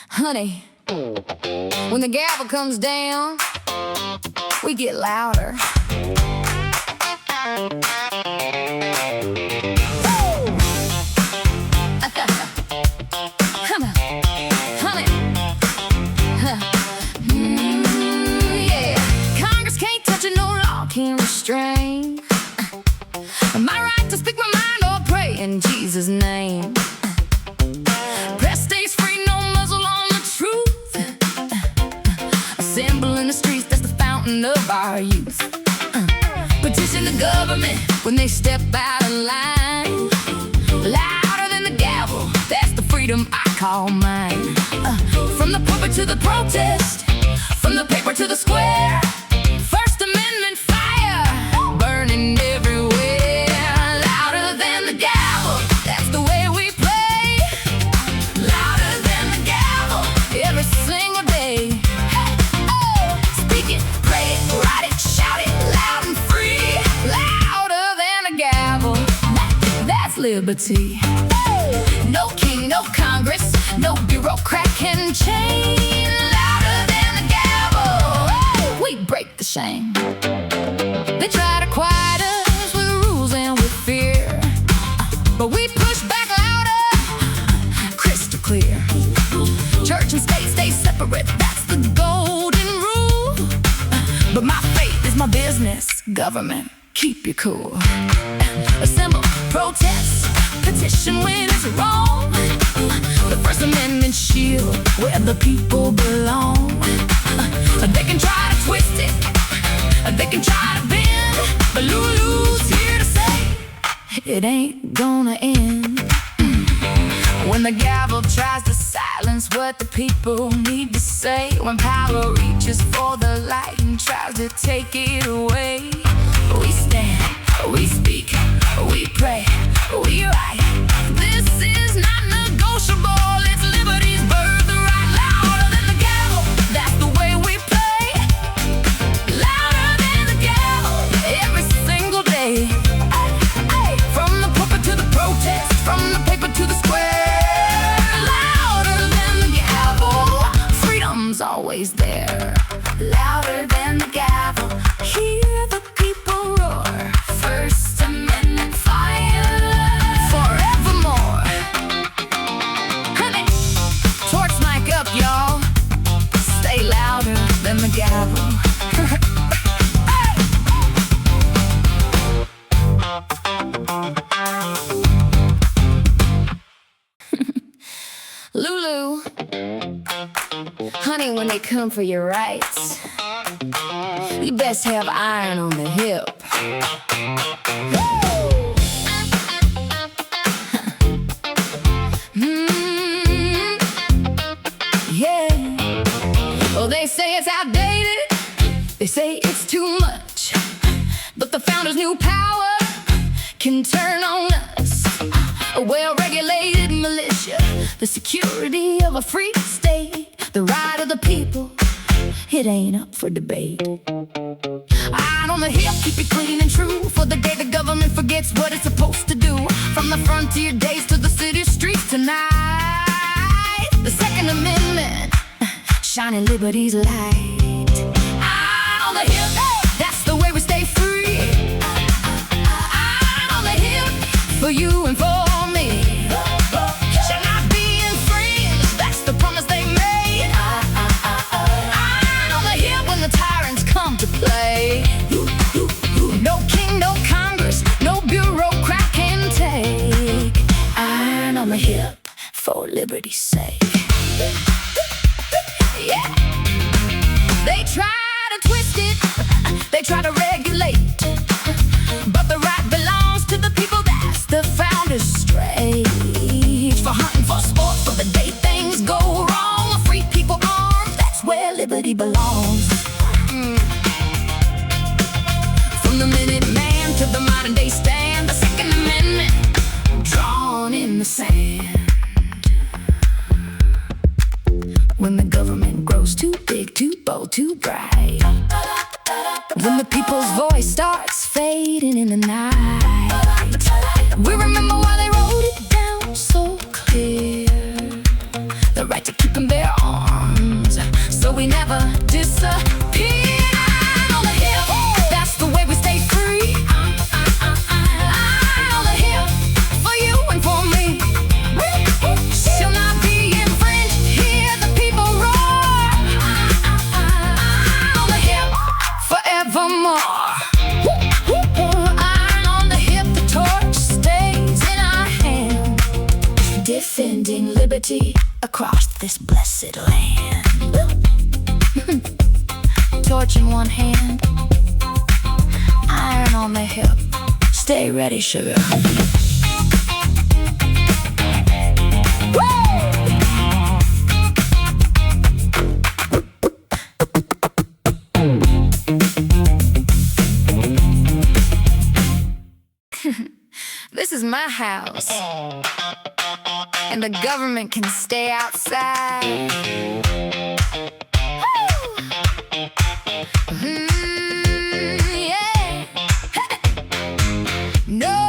Honey, when the gavel comes down, we get louder. Come on, honey. Yeah. Congress can't touch it, no law can restrain my right to speak my mind or pray in Jesus' name. Press stays free, no muzzle on the truth. Assemble in the streets, that's the fountain of our youth. Petition the government when they step out of line. Louder than the gavel, that's the freedom I call mine. From the pulpit to the protest, from the paper to the square, First Amendment fire burning everywhere. Louder than the gavel, that's the way we play. Louder than the gavel, every single day. Hey, oh, speak it, pray it, write it, shout it, loud and free. Louder than a gavel, that's liberty. No king, no Congress, no bureaucrat can chain. Louder than the gavel, we break the shame. They try to quiet us with rules and with fear, but we push back louder, crystal clear. Church and state stay separate, that's the golden rule. But my faith is my business, government, keep you cool. Assemble, protest, petition when it's wrong. The First Amendment shield where the people belong. They can try to twist it, they can try to bend, but LuLu's here to say it ain't gonna end. When the gavel tries to silence what the people need to say, when power reaches for the light and tries to take it away, we stand, we speak, we pray, we write. This is not negotiable, it's liberty's birthright. Louder than the gavel, that's the way we play. Louder than the gavel, every single day. Ay, from the pulpit to the protest, from the paper to the square. Louder than the gavel, freedom's always there. Louder than the gavel, hear the people roar. First Amendment fire forevermore. Honey, torch mic up, y'all. Stay louder than the gavel. Lulu, honey, when they come for your rights, you best have iron on the hip. Yeah. Oh, they say it's outdated, they say it's too much, but the founders knew power can turn on us. A well-regulated militia, the security of a free state, the right of the people, it ain't up for debate. Iron on the hip, keep it clean and true, for the day the government forgets what it's supposed to do. From the frontier days to the city streets tonight, the Second Amendment, shining liberty's light. Iron on the hip, that's the way we stay free. Iron on the hip, for you and for me. Shall not be infringed, that's the promise they made. Iron on the hip when the tyrants come to play. No king, no Congress, no bureaucrat can take. Iron on the hip for liberty's sake. Yeah. They try to twist it, they try to regulate, but the right belongs to the people, that's the founders' straight. For hunting, for sport, for the day things go wrong, a free people armed, that's where liberty belongs. From the minute man to the modern day stand, the Second Amendment drawn in the sand. When the government grows too big, too bold, too bright, when the people's voice starts fading in the night, we remember why they wrote it down so clear. The right to liberty across this blessed land. Torch in one hand, iron on the hip. Stay ready, sugar. This is my house, and the government can stay outside. Yeah. No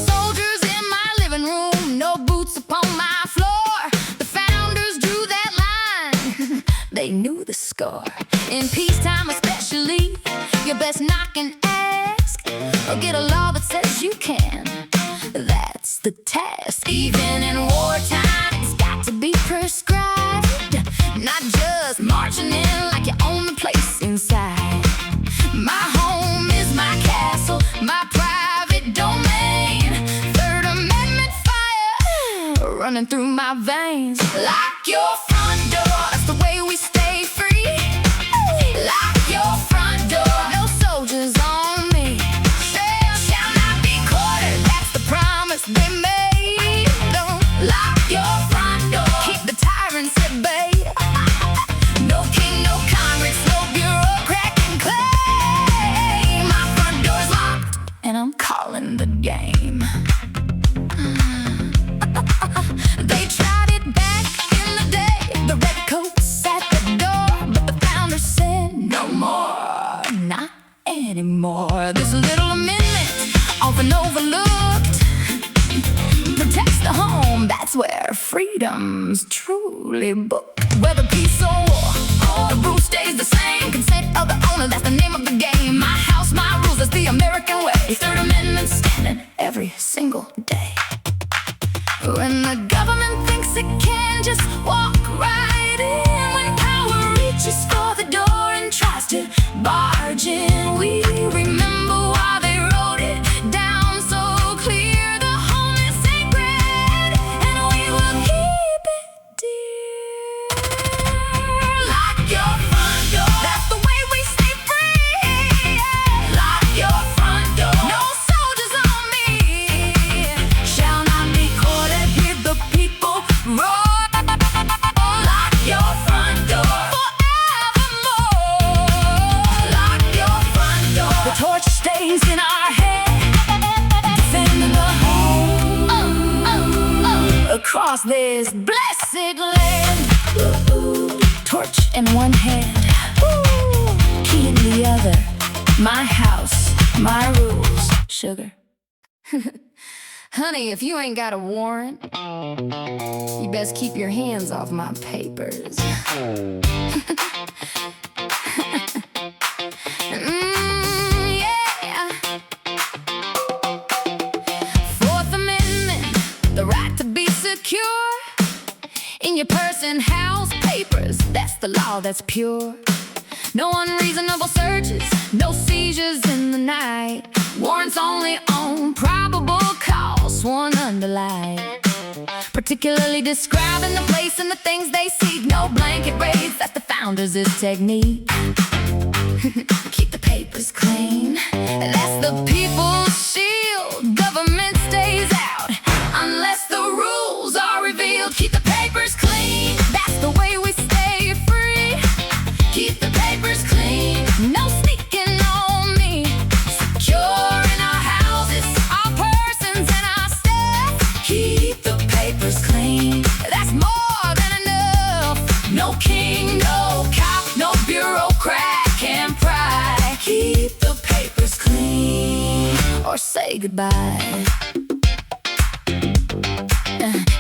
soldiers in my living room, no boots upon my floor. The founders drew that line. They knew the score. In peacetime especially, you best knock and ask, or get a law that says you can. That's the task. Even in wartime, it's got to be prescribed, not just marching in like you own the place inside. My home is my castle, my private domain. Third Amendment fire running through my veins. Lock your front door, that's the way we stay free. Lock your front door, no soldiers on me. Shall not be quartered, that's the promise they made. Don't lock your front door, keep the tyrants at bay. No king, no Congress, no bureaucrat can claim my front door's locked, and I'm calling the game. They tried it back in the day, the redcoats at the door, but the founders said no more, not anymore. This little amendment, often overlooked, protects the home, that's where freedom's truly booked. Whether peace or war, the rule stays the same. Consent of the owner, that's the name of the game. My house, my rules, that's the American way. Third Amendment standing every single day. When the government thinks it can just walk right in, when power reaches for the door and tries to barge in, we remember why they wrote it down so clear. The home is sacred, and we will keep it dear. Lock your front door, that's the way we stay free. Lock your front door, no soldiers on me. Shall not be quartered, hear the people roar. Lock your front door forevermore. Lock your front door, the torch stays in our head, defending the home across this blessed land. Torch in one hand, key in the other. My house, my rules, sugar. Honey, if you ain't got a warrant, you best keep your hands off my papers. Yeah. Fourth Amendment, the right to be secure in your purse and house papers, that's the law that's pure. No unreasonable searches, no seizures in the night. Warrants only on probable cause, sworn under light. Particularly describing the place and the things they seek. No blanket raids, that's the founders' technique. Keep the papers clean, that's the people's shield. Government stays out unless the rules are revealed. Keep the papers clean, that's the way we stay free. Keep the papers clean, no sneaking on me. Secure in our houses, our persons and our stuff. Keep the papers clean, that's more than enough. No king, no cop, no bureaucrat can pry. Keep the papers clean, or say goodbye.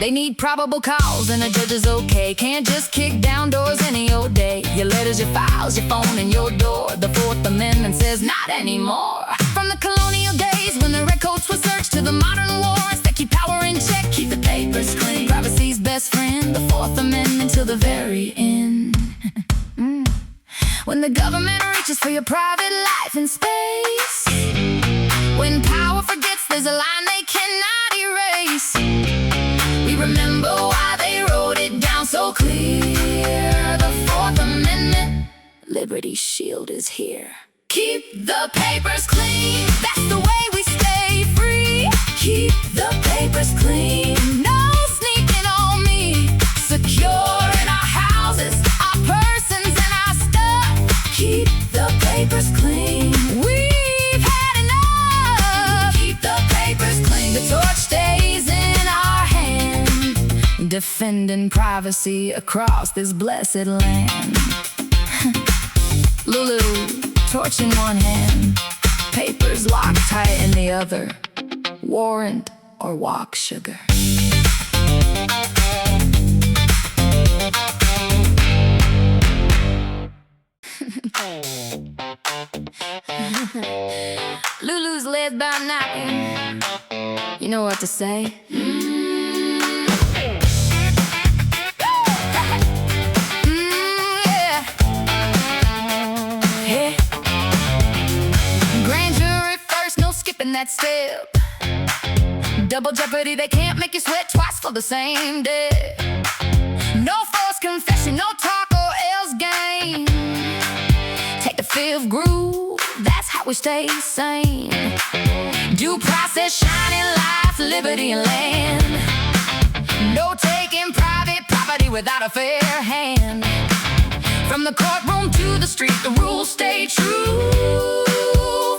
They need probable cause and a judge is okay. Can't just kick down doors any old day. Your letters, your files, your phone, and your door. The Fourth Amendment says not anymore. From the colonial days when the redcoats were searched to the modern wars that keep power in check, keep the papers clean. Privacy's best friend, the Fourth Amendment till the very end. When the government reaches for your private life in space, when power forgets there's a line they cannot erase, we remember why they wrote Liberty's shield is here. Keep the papers clean, that's the way we stay free. Keep the papers clean, no sneaking on me. Secure in our houses, our persons and our stuff. Keep the papers clean, we've had enough. Keep the papers clean, the torch stays in our hand, defending privacy across this blessed land. Lulu, torch in one hand, papers locked tight in the other. Warrant or walk, sugar. Lulu's led by night. You know what to say. That step, double jeopardy, they can't make you sweat twice for the same day. No false confession, no talk or else game. Take the fifth groove, that's how we stay sane. Due process, shining life, liberty and land. No taking private property without a fair hand. From the courtroom to the street, the rules stay true.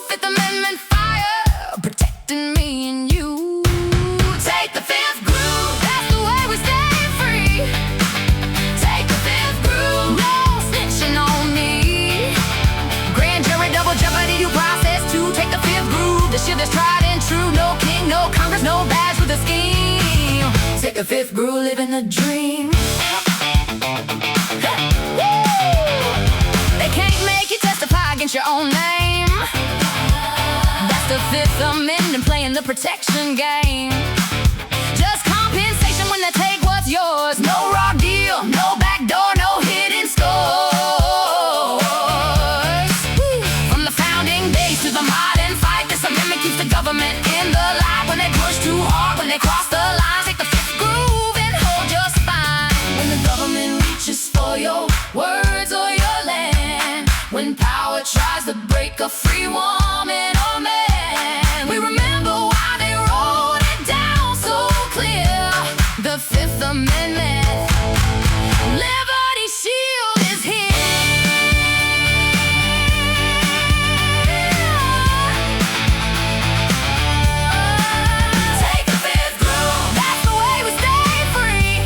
Fifth Amendment fire, protecting me and you. Take the fifth groove, that's the way we stay free. Take the fifth groove, no snitching on me. Grand jury, double jeopardy, due process to take the fifth groove. The shit that's tried and true, no king, no Congress, no badge with a scheme. Take the fifth groove, living the dream. They can't make you testify against your own name. That's the Fifth Amendment, playing the protection game. Just compensation when they take what's yours. No raw deal, no backdoor, no hidden scores. From the founding days to the modern fight, this amendment keeps the government in the light. When they push too hard, when they cross the line, take the fifth groove and hold your spine. When the government reaches for your words or your land, when power tries to break a free woman or man, we remember why they wrote it down so clear. The Fifth Amendment, Liberty's shield is here. Take the fifth groove, that's the way we stay free.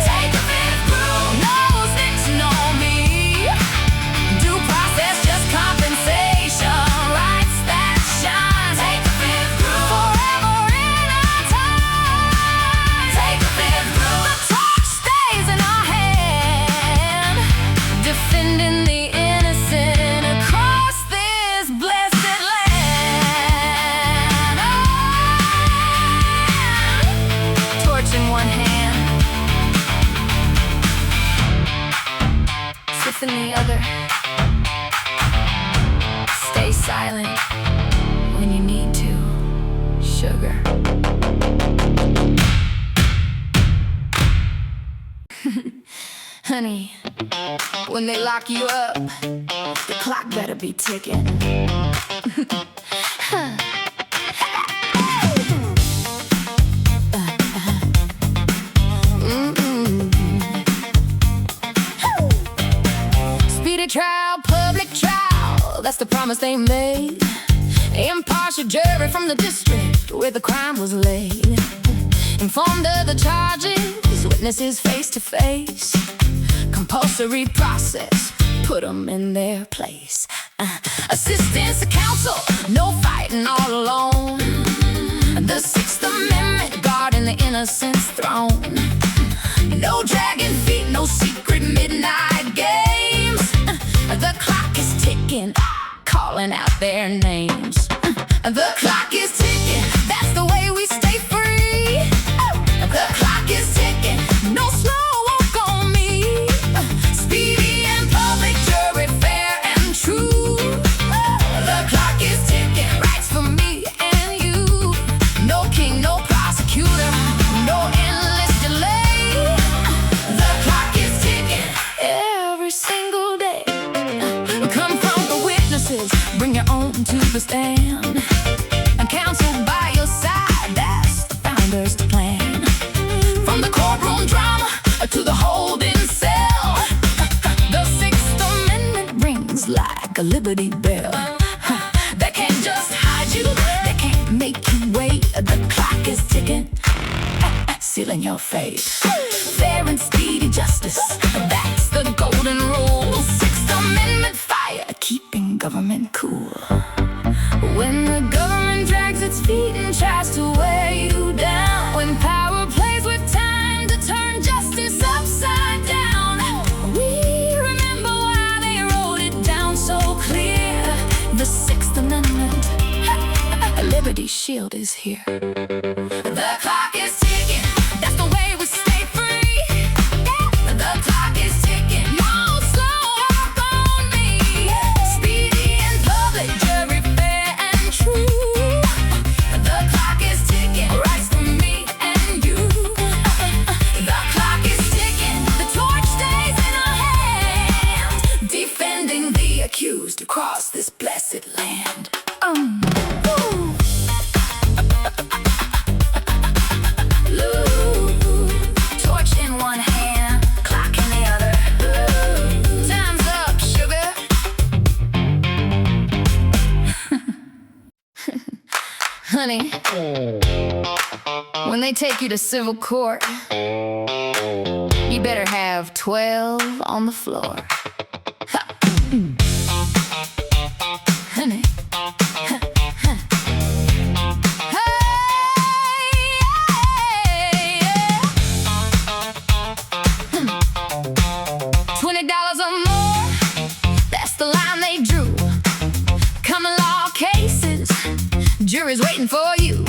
Take the fifth groove, no snitching on me. Due process, just compensation, rights that shine. Take the fifth groove, forever in our time. Take the fifth groove, the torch stays in our hand, defending the innocent across this blessed land. Torch in one hand, fifth in the other. Stay silent when you need to, sugar. Honey, when they lock you up, the clock better be ticking. Speedy trial, public trial, that's the promise they made. Impartial jury from the district where the crime was laid. Informed of the charges, witnesses face to face. Compulsory process, put them in their place. Assistance to counsel, no fighting all alone. The Sixth Amendment guarding the innocent's throne. No dragging feet, no secret midnight games. The clock is ticking, calling out their names. The clock is ticking, that's the way we stay free. The clock is ticking, no slow walk on me. Speedy and public jury, fair and true. The clock is ticking, rights for me and you. No king, no prosecutor, no endless delay. The clock is ticking every single day. stand. And counsel by your side, that's the founder's plan. From the courtroom drama to the holding cell, the Sixth Amendment rings like a Liberty Bell. They can't just hide you, they can't make you wait. The clock is ticking, sealing your fate. Fair and speedy justice, that's the golden rule. Sixth Amendment fire, keeping government cool. When the government drags its feet and tries to wear you down, when power plays with time to turn justice upside down, we remember why they wrote it down so clear. The Sixth Amendment, Liberty Shield is here. The clock is ticking, that's the way we stay free. The clock is ticking, no slow up on me. Speedy and public, jury fair and true. The clock is ticking, rights for me and you. The clock is ticking, the torch stays in our hands, defending the accused across this blessed land. Torch in one hand, clock in the other. Time's up, sugar. Honey, when they take you to civil court, you better have 12 on the floor. Honey. 20 or more, that's the line they drew. Common law cases, jury's waiting for you.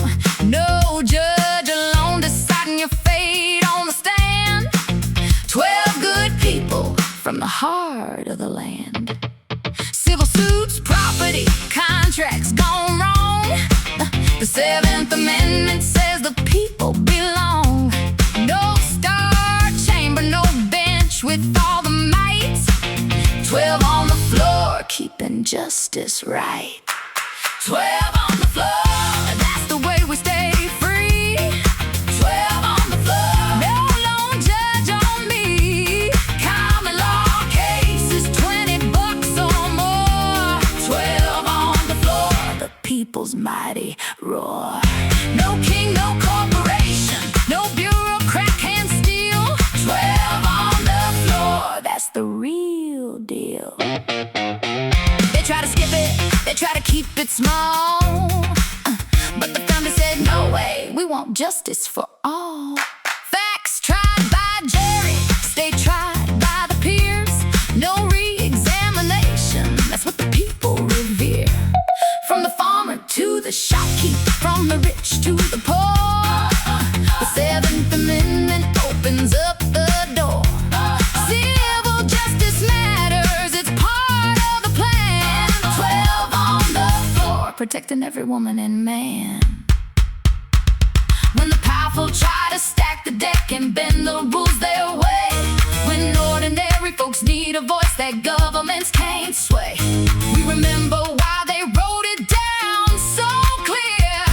No judge alone deciding your fate on the stand. 12 good people from the heart of the land. Civil suits, property, contracts gone wrong. The Seventh Amendment says the people belong. No star chamber, no bench with all the might. 12 on the floor, keeping justice right. 12 on the floor, that's the way we stay free. 12 on the floor, no lone judge on me. Common law cases, $20 or more. 12 on the floor, the people's mighty roar. No king, no corporation, no bureaucrat can steal. 12 on the floor, that's the real deal. They try to skip it, they try to keep it small, but the founder said no way, we want justice for all. Facts tried by jury, stay tried by the peers. No re-examination, that's what the people revere. From the farmer to the shopkeep, from the rich to the poor, the Seventh Amendment opens up the door. Civil justice matters, it's part of the plan. 12 on the floor, protecting every woman and man. When the powerful try to stack the deck and bend the rules their way, when ordinary folks need a voice that governments can't sway, we remember why they wrote it down so clear.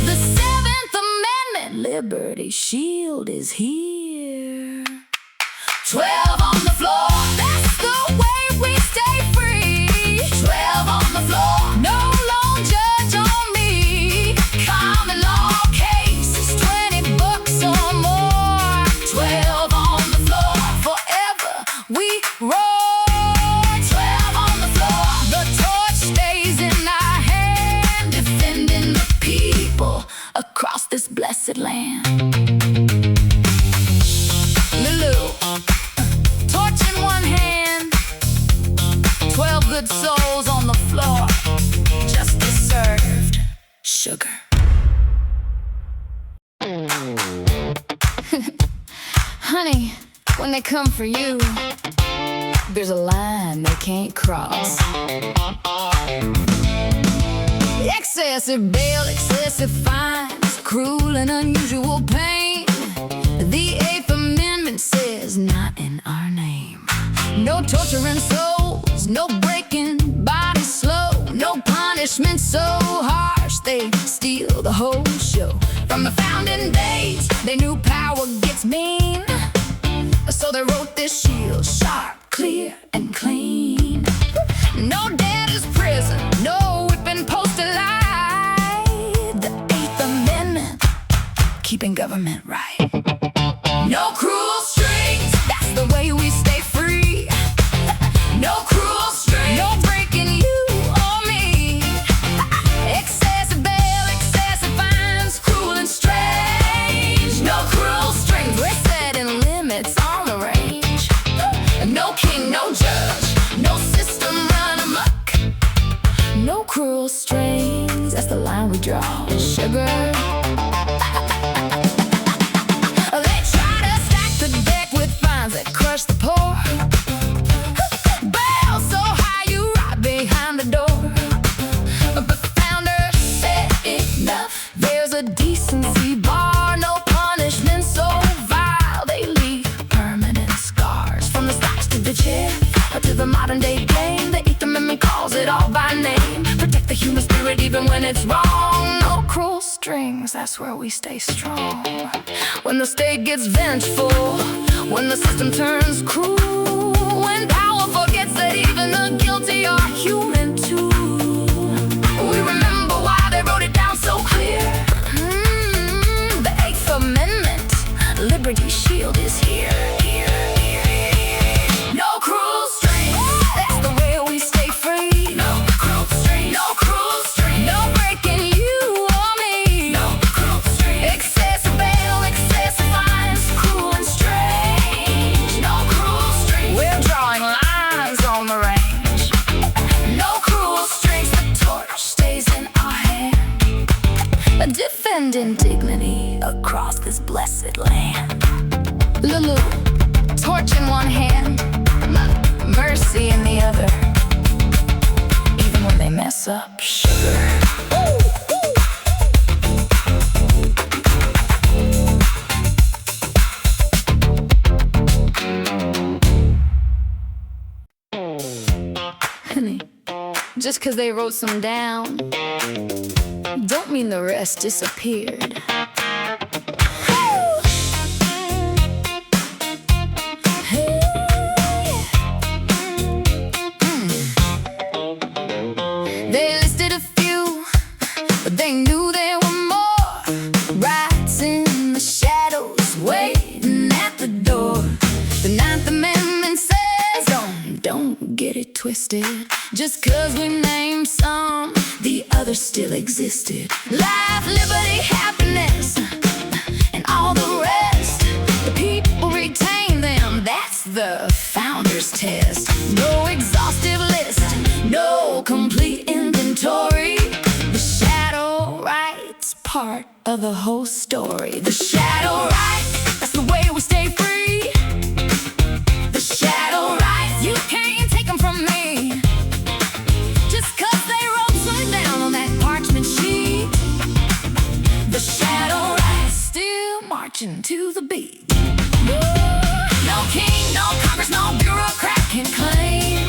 The Seventh Amendment, Liberty Shield is here. 12 on the floor, that's the way we stay free. 12 on the floor, no lone judge on me. Common law cases, $20 or more. 12 on the floor, forever we roar. 12 on the floor, the torch stays in our hand, defending the people across this blessed land. LuLu, torch in one hand, 12 good souls on the floor, justice served, sugar. Honey, when they come for you, there's a line they can't cross. Excessive bail, excessive fines, cruel and unusual pain. The Eighth Amendment says not in our name. No torturing souls, no breaking bodies slow, no punishment so government right. No cruel strings, that's the way we stay free. No cruel strings, no breaking you or me. Excessive bail, excessive fines, cruel and strange. No cruel strings, we're setting limits on the range. No king, no judge, no system run amok. No cruel strings, that's the line we draw. Sugar. They try to stack the deck with fines that crush the poor. Bail so high you rot behind the door. But the founder said enough. There's a decency bar, no punishment so vile. They leave permanent scars from the stocks to the chair or to the modern day game. The Eighth Amendment calls it all by name. Protect the human spirit even when it's wrong. No cruel strings, that's where we stay strong. When the state gets vengeful, when the system turns cruel, when power forgets that even the guilty are human too. We remember why they wrote it down so clear. The Eighth Amendment, Liberty Shield is here. No cruel strings, that's the way we stay free. No cruel strings, no cruel strings, no breaking you or me. No cruel strings, excessive bail, excessive fines, cruel and strange. No cruel strings, we're drawing lines on the range. No cruel strings, the torch stays in our hand, defending dignity across this blessed land. Lulu, torch in one hand, mercy in the other. Even when they mess up, sugar. Honey, just 'cause they wrote some down don't mean the rest disappeared. They listed a few, but they knew there were more. Rights in the shadows, waiting at the door. The Ninth Amendment says, don't get it twisted. Just 'cause we named some, the others still existed. Life, liberty, happiness, and all the rest. The people retain them, that's the founder's test. No exhaustive list, no complete inventory. The shadow rights part of the whole story. The shadow rights, that's the way we stay free. The shadow rights, you can't take them from me. Just 'cause they wrote some down on that parchment sheet. The shadow rights still marching to the beat. No king, no Congress, no bureaucrat can claim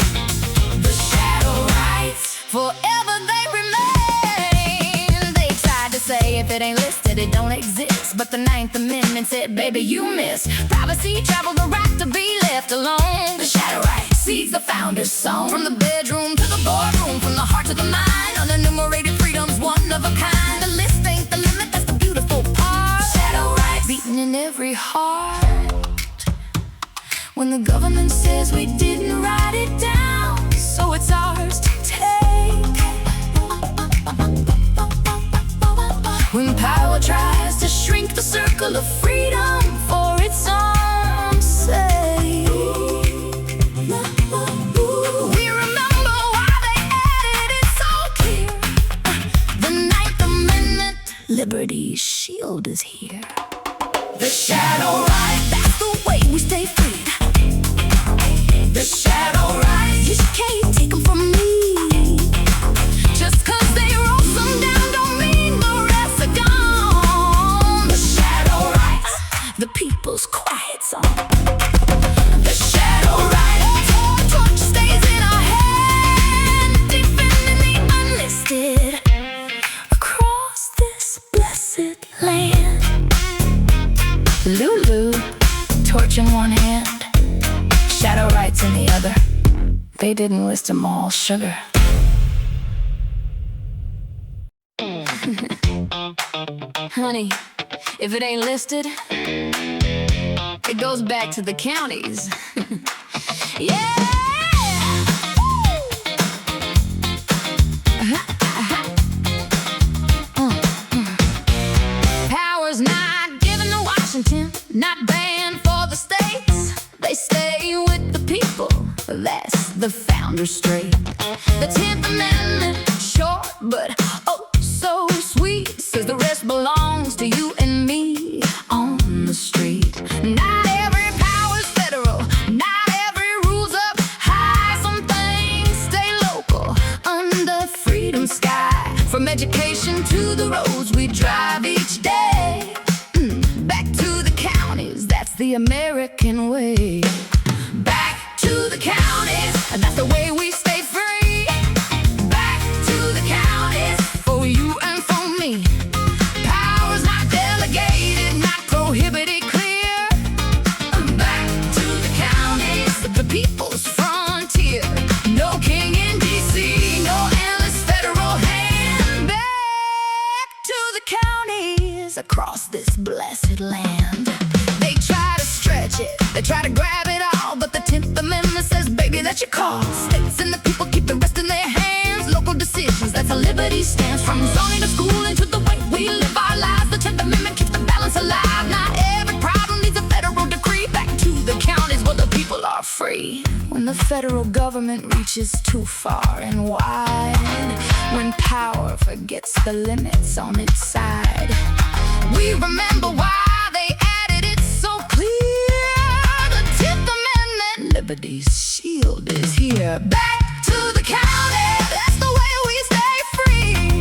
the shadow rights. Forever they remain. They tried to say if it ain't listed, it don't exist. But the Ninth Amendment said, baby, you miss privacy, travel, the right to be left alone. The shadow right seeds the founder's song. From the bedroom to the boardroom, from the heart to the mind, unenumerated freedoms, one of a kind. The list ain't the limit, that's the beautiful part. Shadow rights beating in every heart. When the government says we didn't write it down, so it's ours to take. When power tries to shrink the circle of freedom for its own sake, we remember why they added it so clear. The Ninth Amendment, Liberty's shield is here. The shadow right, that's the way we stay free. The shadow right, you just can't take them from me. Just 'cause they wrote some down don't mean the rest are gone. The shadow right, the people's quiet song. The shadow right, torch stays in our hand, defending the unlisted across this blessed land. Lulu, torch in one hand, shadow rights in the other. They didn't list them all, sugar. Honey, If it ain't listed, it goes back to the counties. Yeah! Power's not given to Washington, not banned for the states. They stay with the people, that's the founder's trait. The 10th Amendment, short but oh so sweet, says the rest belongs to you and me on the street. Not every power's federal, not every rule's up high. Some things stay local under freedom sky. From education to the roads we drive each day. Back to the counties, that's the American way. Back to the counties, and that's the way we stay free. Back to the counties, for you and for me. Power's not delegated, not prohibited, clear. Back to the counties, the people's frontier. No king in D.C., no endless federal hand. Back to the counties, across this blessed land. They try to stretch it, they try to grab it all, but the 10th Amendment says, baby, that's your call. States and the people keep the rest in their hands. Local decisions, that's a liberty stance. From zoning to school and to the way we live our lives, the 10th Amendment keeps the balance alive. Not every problem needs a federal decree. Back to the counties where the people are free. When the federal government reaches too far and wide, when power forgets the limits on its side, we remember why they added it so clear. The 10th Amendment, liberty's shield is here. Back to the county, that's the way we stay free.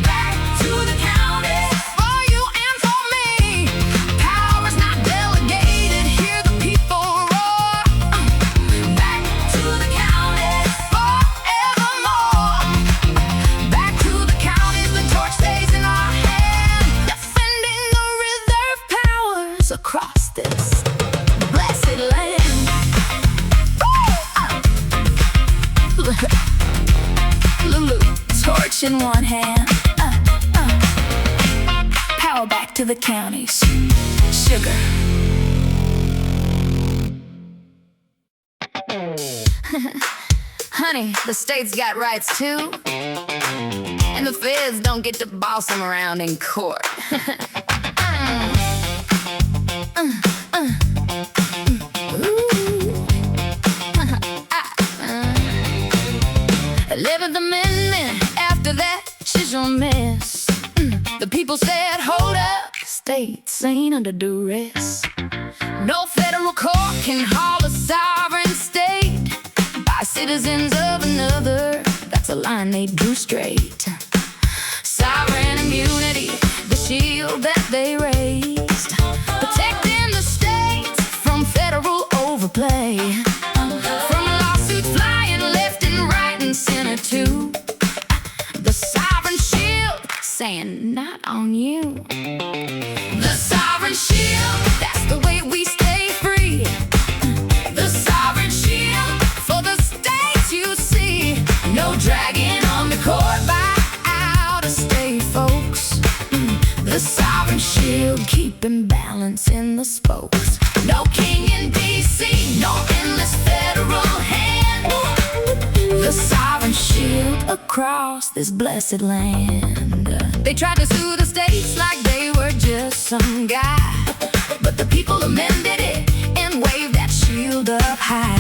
Back to the county, for you and for me. Power's not delegated, hear the people roar. Back to the county, forevermore. Back to the counties, the torch stays in our hand, defending the reserve powers across this blessed land. LuLu, torch in one hand. Power back to the counties. Sugar. Honey, the states got rights too, and the feds don't get to boss them around in court. Eleventh Amendment, after that, she's your mess. The people said, hold up, states ain't under duress. No federal court can haul a sovereign state by citizens of another. That's a line they drew straight. Sovereign immunity, the shield that they raised, protecting the states from federal overplay. From lawsuits flying left and right and center too. The sovereign shield saying not on you. The sovereign shield, that's the way we stay free. The sovereign shield for the states you see. No dragging on the court by out-of-state folks. The sovereign shield keeping balance in the spokes. No king in D.C., no endless federal hand. The sovereign shield across this blessed land. They tried to sue the states like they were just some guy, but the people amended it and waved that shield up high.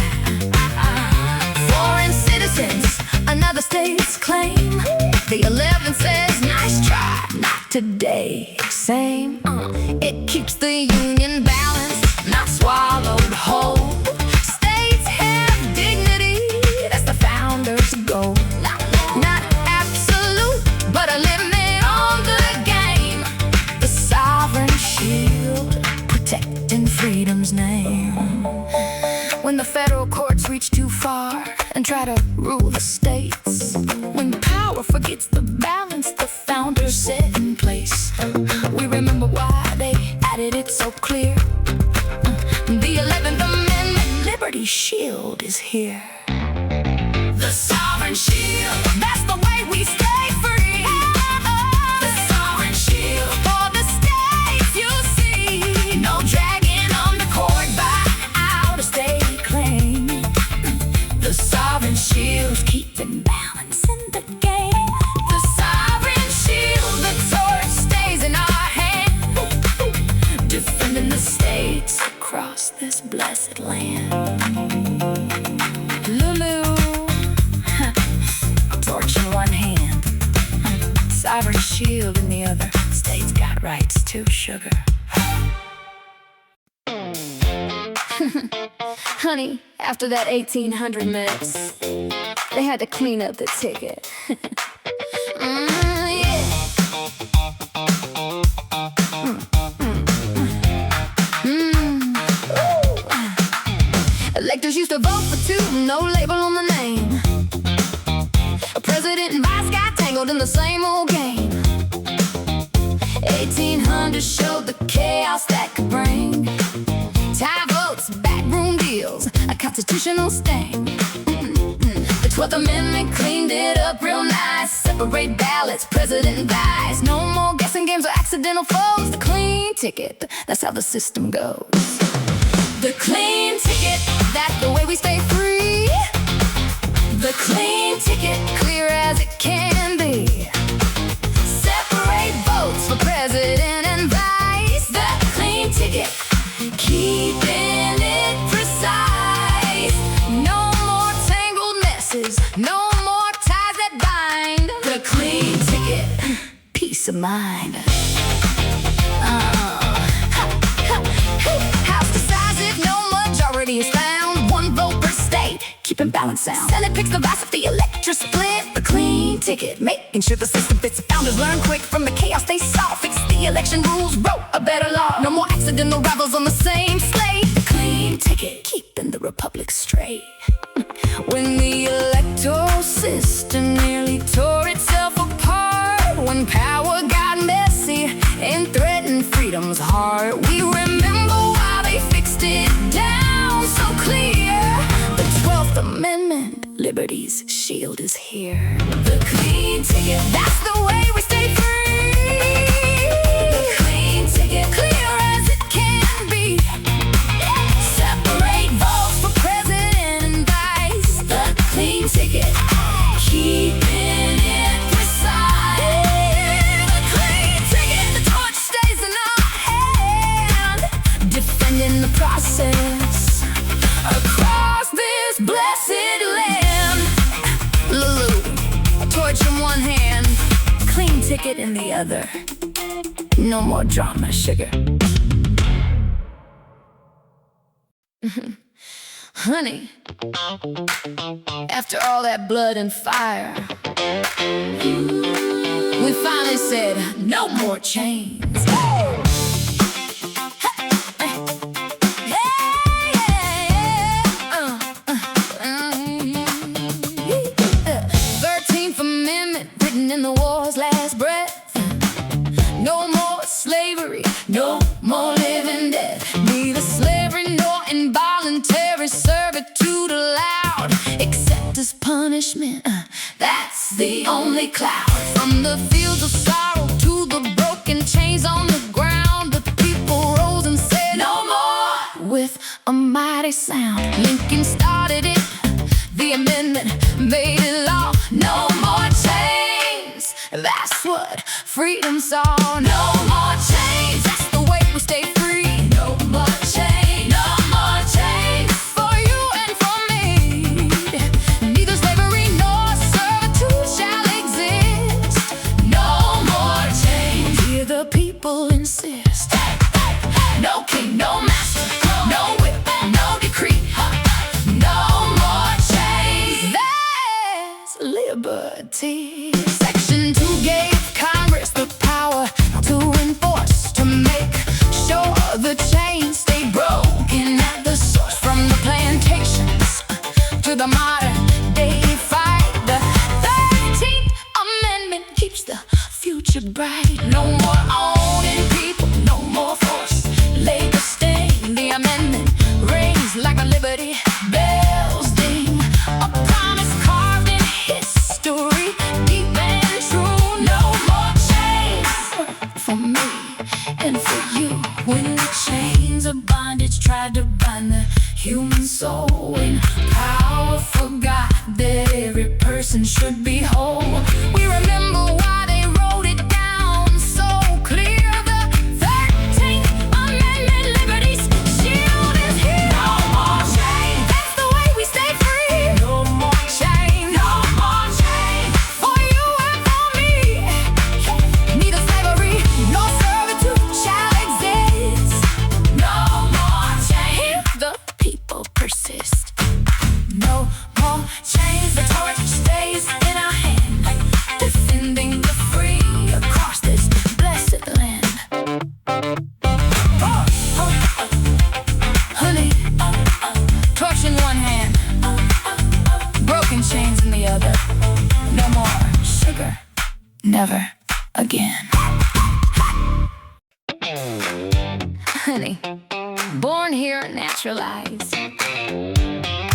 Foreign citizens, another state's claim. The 11th says, nice try, not today. Same, it keeps the union balanced, not swallowed whole. States have dignity, that's the founder's goal. Not absolute, but a limit on the game. The sovereign shield, protecting freedom's name. When the federal courts reach too far and try to rule the states, when power forgets the balance the founders set in place, we remember why they added it so clear. The 11th Amendment, liberty's shield is here. The sovereign shield, that's the way we stay free. The sovereign shield for the states in the game. The sovereign shield, the torch stays in our hand, defending the states across this blessed land. Lulu, torch in one hand, sovereign shield in the other. States got rights too, sugar. Honey, after that 1800 mess, they had to clean up the ticket. Yeah. Electors used to vote for two, no label on the name. A president and vice got tangled in the same old game. 1800 showed the chaos that could bring. Tie votes, backroom deals, a constitutional stain. The 12th Amendment cleaned it up real nice. Separate ballots, president dies. No more guessing games or accidental foes. The clean ticket, that's how the system goes. The clean ticket, that's the way we stay free. The clean ticket, clear as it can be. Separate votes for president and vice. The clean ticket, keeping it precise. No more tangled messes, no more ties that bind. The clean ticket, peace of mind. House decides if no majority is found. One vote per state, keeping balance sound. Senate picks the vice if the electorate split. The clean ticket, making sure the system fits. The founders learn quick from the chaos they saw. Fix the election rules, wrote a better law. No more accidental rivals on the same slate. The clean ticket, keeping the republic straight. When the electoral system nearly tore itself apart, when power got messy and threatened freedom's heart, we remember why they fixed it down so clear. The 12th Amendment, liberty's shield is here. The clean ticket, that's the way we stay free. The clean ticket, clear as it can be. Separate votes for president and vice. The clean ticket, keeping it precise. The clean ticket, the torch stays in our hand, defending the process across this blessed land. LuLu, a torch in one hand, clean ticket in the other. No more drama, sugar. Honey, after all that blood and fire, we finally said no more chains. 13th Amendment written in the war's last breath. No more slavery, no more living death. Neither slavery nor involuntary servitude allowed, except as punishment. That's the only cloud. From the fields of sorrow to the broken chains on the ground, the people rose and said no more with a mighty sound. Lincoln started it, the amendment made it law. No more chains, that's what freedom saw. No more chains, that's the way we stay free. No more chains, no more chains, for you and for me. Neither slavery nor servitude shall exist. No more chains, hear the people insist. No king, no master, no whip, no decree. No more chains, there's liberty. Section 2 gave Congress the power to enforce, to make sure the chains stay broken at the source. From the plantations to the modern day fight, the 13th Amendment keeps the future bright. No more owning people, no more force. Labor stain, the amendment rings like a liberty bells ding. A promise carved in history, deep and true. No more chains for me and for you. When the chains of bondage tried to bind the human soul, when power forgot that every person should be whole, soul. We remember why they wrote it down so clear. The 13th Amendment, liberty's shield is here. No more shame. That's the way we stay free. No more shame. No more shame. For you and for me. Neither slavery nor servitude shall exist. No more shame. The people persist. No more chains. The torch stays in our hand, defending the free across this blessed land. Honey, torch in one hand, broken chains in the other. No more sugar, never again. Honey, born here, naturalized.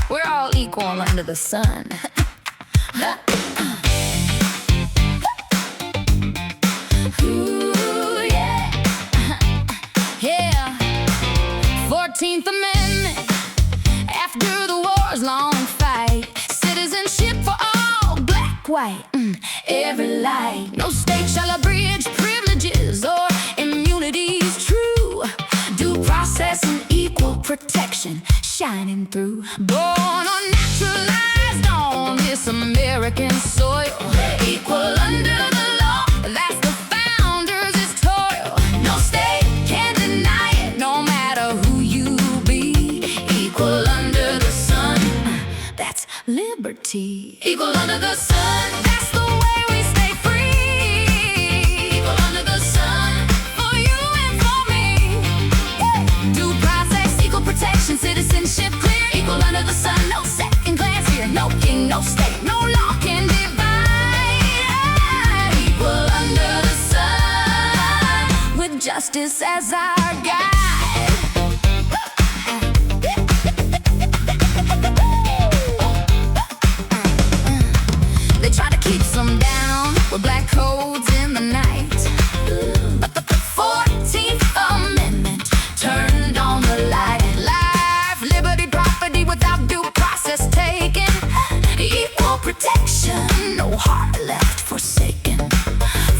We're all equal under the sun. Ooh, yeah. Yeah. 14th Amendment. After the war's long fight, citizenship for all, black, white, every light. No state shall abridge privileges or immunities true. Due process and equal protection shining through. Born or naturalized on this American soil, equal under the law, that's the founders' toil. No state can deny it, no matter who you be. Equal under the sun, that's liberty. Equal under the sun, that's the way we stay free. Equal under the sun, for you and for me. Due process, equal protection, citizenship clear. Equal under the sun, no second glance here. No king, no state, no law can divide. Equal under the sun, with justice as our guide. They try to keep some down with black codes in the night, but the 14th Amendment turned on the light. Life, liberty, property without due process taken. Equal protection, no heart left forsaken.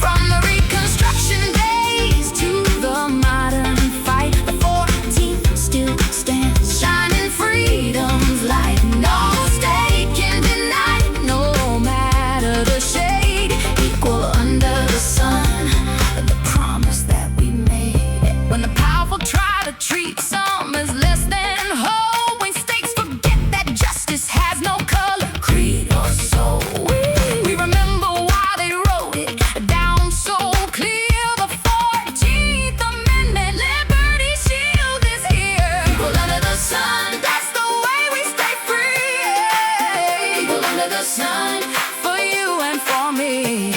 From the Reconstruction days to the modern fight, the 14th still stands, shining freedom's light. No state can deny it, no matter the shade. Equal under the sun, the promise that we made. When the powerful try to treat some as less than whole, when states forget that justice has no color, creed, or soul. We remember why they wrote it down so clear. The 14th Amendment, liberty shield is here. Equal under the sun, that's the way we stay free. Equal under the sun, for you and for me.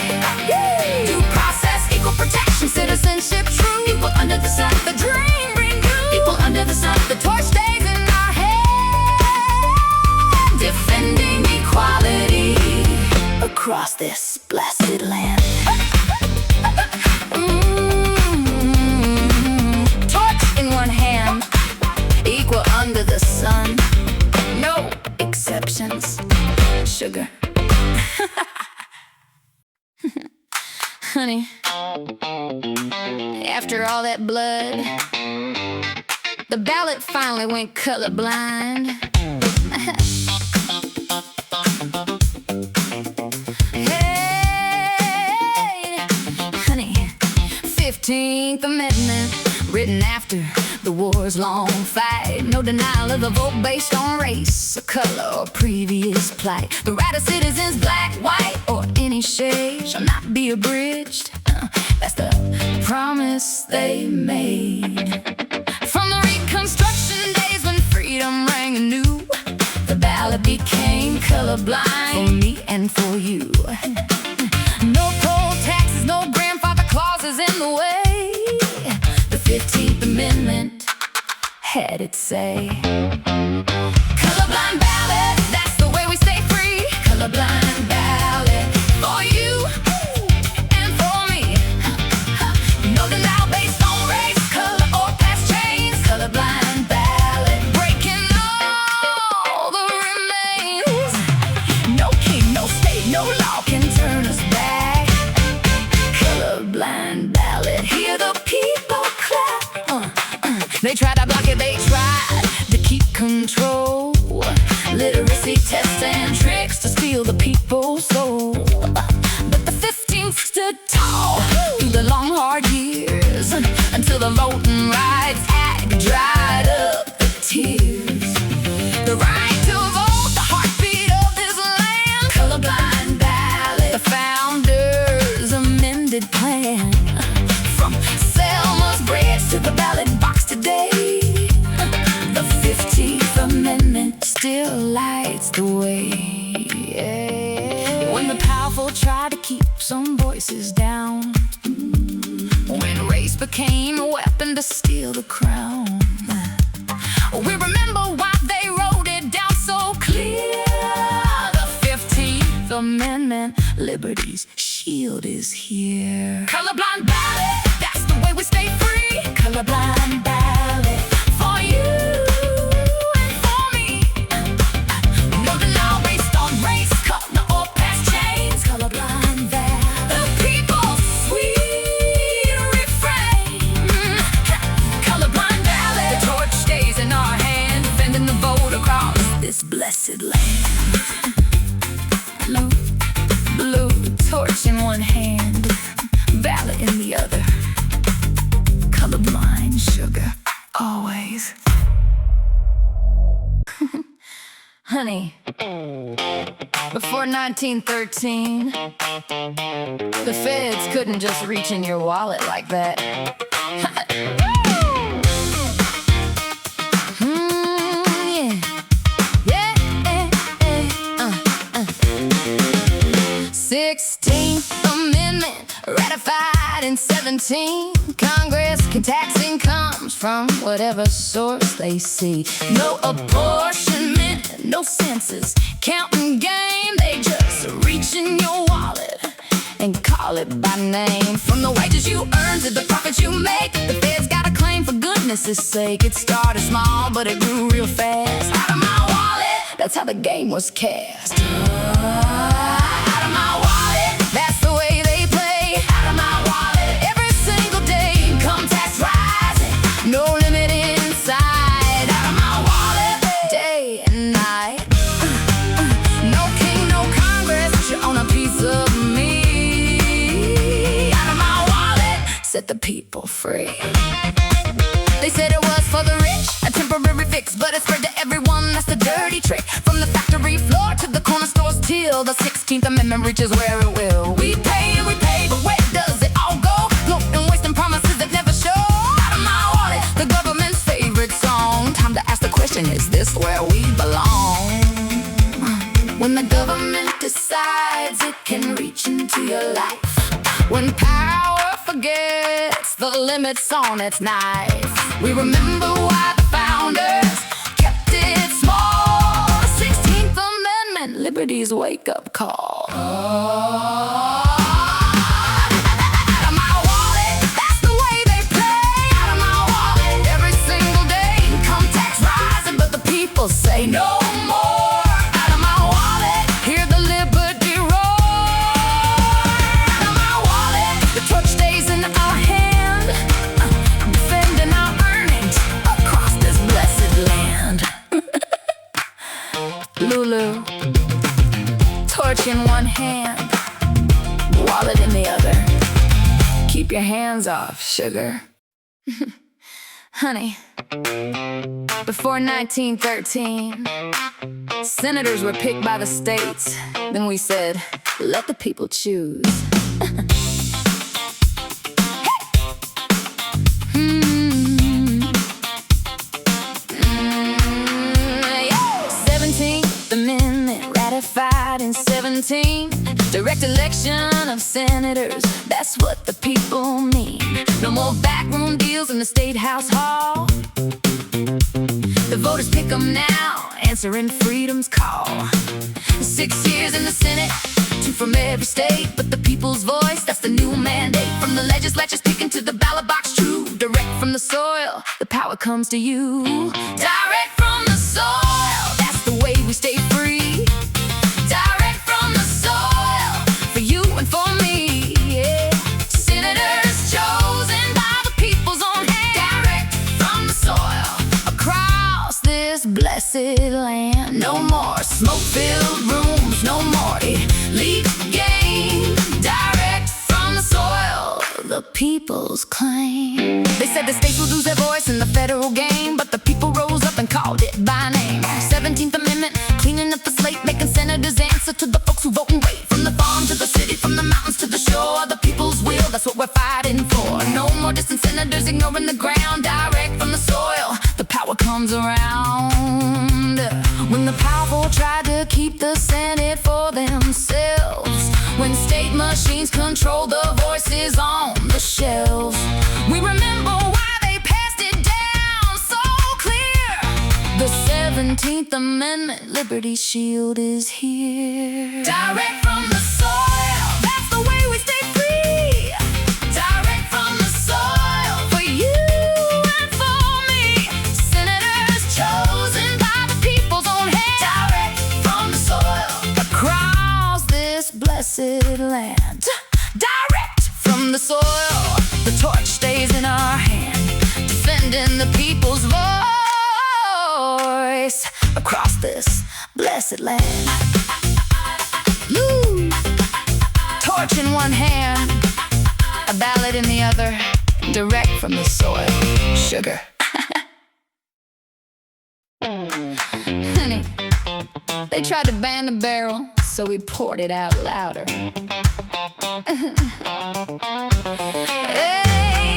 Due process, equal protection, citizenship true. Equal under the sun, the dream renewed. Equal under the sun, the torch stays in our hand, defending equality across this blessed land. Torch in one hand, equal under the sun, no exceptions. Sugar. Honey, after all that blood, the ballot finally went colorblind. Hey, honey, 15th Amendment, written after the war's long fight. No denial of the vote based on race or color or previous plight. The right of citizens, black, white, or any shade, shall not be abridged. That's the promise they made. From the Reconstruction days when freedom rang anew, the ballot became colorblind for me and for you. No poll taxes, no grandfather clauses in the way. The 15th Amendment had its say. Colorblind ballot, that's the way we stay free. Colorblind ballot, for you and for me. No denial based on race, color, or past chains. Colorblind ballot, breaking all the remains. No king, no state, no law can turn some voices down when race became a weapon to steal the crown. We remember why they wrote it down so clear. The 15th Amendment, liberty's shield is here. Colorblind ballot, that's the way we stay free. Colorblind ballot for you and for me. No denial based on race, color, or past chains. Colorblind ballot, the people's sweet refrain. Colorblind ballot, the torch stays in our hand, defending the vote across this blessed land. Blue torch in one hand, ballot in the other. Colorblind sugar, always. Honey, before 1913, the feds couldn't just reach in your wallet like that. 16th Amendment, ratified in 17. Congress can tax incomes from whatever source they see. No apportionment, no census, counting game. They just reach in your wallet and call it by name. From the wages you earn to the profits you make, the feds got a claim for goodness' sake. It started small, but it grew real fast. Out of my wallet, that's how the game was cast. Out of my wallet, that's the way they play. Out of my wallet, every single day, income tax rising, no limit inside. Out of my wallet, day and night. No king, no Congress, you own a piece of me. Out of my wallet, set the people free. They said it was for the rich, a temporary fix, but it spread to everyone, that's the dirty trick. From the factory floor to the corner stores till the 16th Amendment reaches where it will. We pay, but where does it all go? Floating, wasting promises that never show. Out of my wallet, the government's favorite song. Time to ask the question, is this where we belong? When the government decides it can reach into your life, when power forgets the limits on its knife, we remember why the founders kept it small. 16th Amendment, liberty's wake-up call. Out of my wallet, that's the way they play. Out of my wallet, every single day, income tax rising, but the people say no more. Out of my wallet, hear the liberty roar. Out of my wallet, the torch stays in our hand, defending our earnings across this blessed land. Lulu, torch in one hand, wallet in the other. Keep your hands off, sugar. Honey, before 1913, senators were picked by the states. Then we said, let the people choose. 17th Amendment, ratified in 17. Direct election of senators, that's what the people mean. No more backroom deals in the State House Hall. The voters pick 'em now, answering freedom's call. 6 years in the Senate, 2 from every state, but the people's voice, that's the new mandate. From the legislatures picking to the ballot box, true. Direct from the soil, the power comes to you. Direct from the soil, that's the way we stay free. Direct from the soil, for you and for me, yeah. Senators chosen by the people's own hand. Direct from the soil, across this blessed land. No more smoke-filled rooms, no more elite game. Direct from the soil, the people's claim. They said the states would lose their voice in the federal game, but the people rose up and called it by name. 17th Amendment, cleaning up the slate, making senators answer to the folks who vote and wait. From the farm to the city, from the mountains to the shore, the people's will, that's what we're fighting for. No more distant senators ignoring the ground. Direct from the soil, the power comes around. When the powerful tried to keep the Senate for themselves, when state machines control the voices on the shelves. We remember why they passed it down so clear. The 17th Amendment Liberty Shield is here. Direct from the soil, that's the way we stay free. Direct from the soil, for you and for me. Senators chosen by the people's own hand. Direct from the soil, across this blessed land. Direct from the soil, the torch stays in our hand, defending the people's voice across this blessed land. Lou, torch in one hand, a ballot in the other, direct from the soil. Sugar. Honey, they tried to ban the barrel, so we poured it out louder. Hey.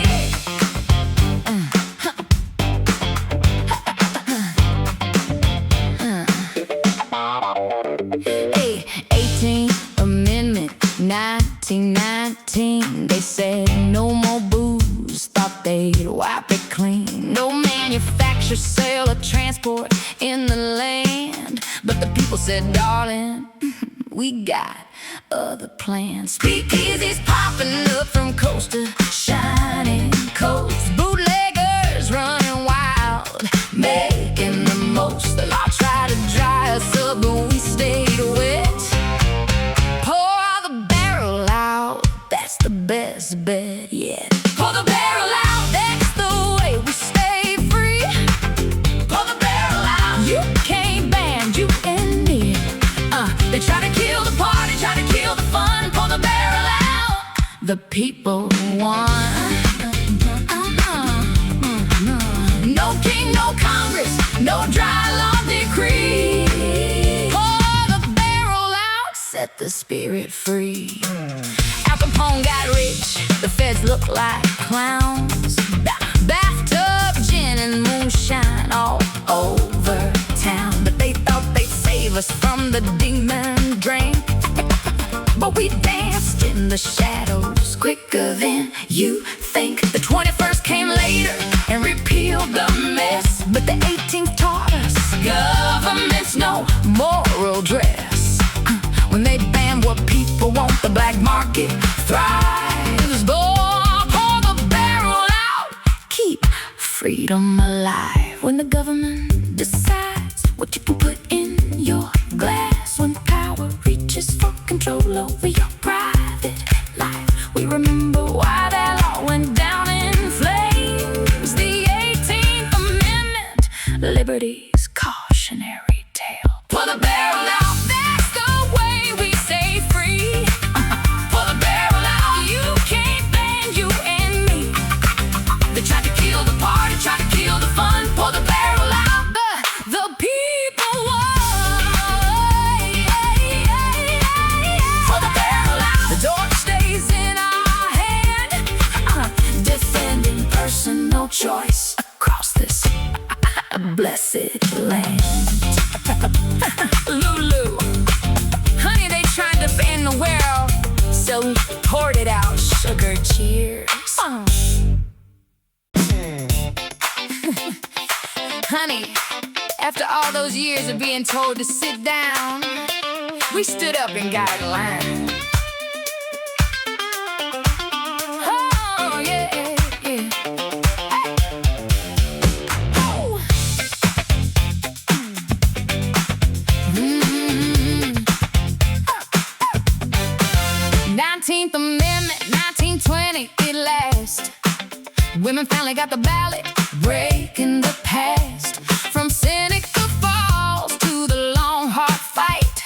Hey, 18th Amendment, 1919. They said no more booze, thought they'd wipe it clean. No manufacture, sale, or transport in the land. But the people said, darling, we got other plans. Speakeasies popping up from coast to shining coast. Bootleggers running wild, making the most. The law tried to dry us up, but we stayed wet. Pour the barrel out, that's the best bet yet. Pour the barrel out, that's the way we stay free. Pour the barrel out, you can't ban you and me. They try to kill the party, try to kill the fun. Pour the barrel out, the people won. No king, no Congress, no dry law decree. Pour the barrel out, set the spirit free. Al Capone got rich, the feds look like clowns. Bathtub gin and moonshine all over town. But they thought they'd save us from the demon drink. But we danced in the shadows quicker than you think. The 21st came later and repealed the mess. But the 18th taught us government's no moral dress. When they ban what people want, the black market thrives. Boy, pour the barrel out, keep freedom alive. When the government decides what you can put in your glass. When power reaches for control over your private life. We remember why that law went down in flames. The 18th Amendment, liberty's cautionary tale. Pour the barrel out, that's the way we stay free. Pour the barrel out, you can't ban you and me. They tried to kill the party, tried to kill the fun. Pour the barrel out, the people won. Pour the barrel out, the door stays in our hand, defending personal choice across this blessed land. Lulu, honey, they tried to ban the world, so we poured it out. Sugar, cheers. Honey, after all those years of being told to sit down, we stood up and got in line. Oh, yeah, yeah. Oh. 19th Amendment, 1920, it lasts. Women finally got the ballot, breaking the past. From Seneca Falls to the long, hard fight,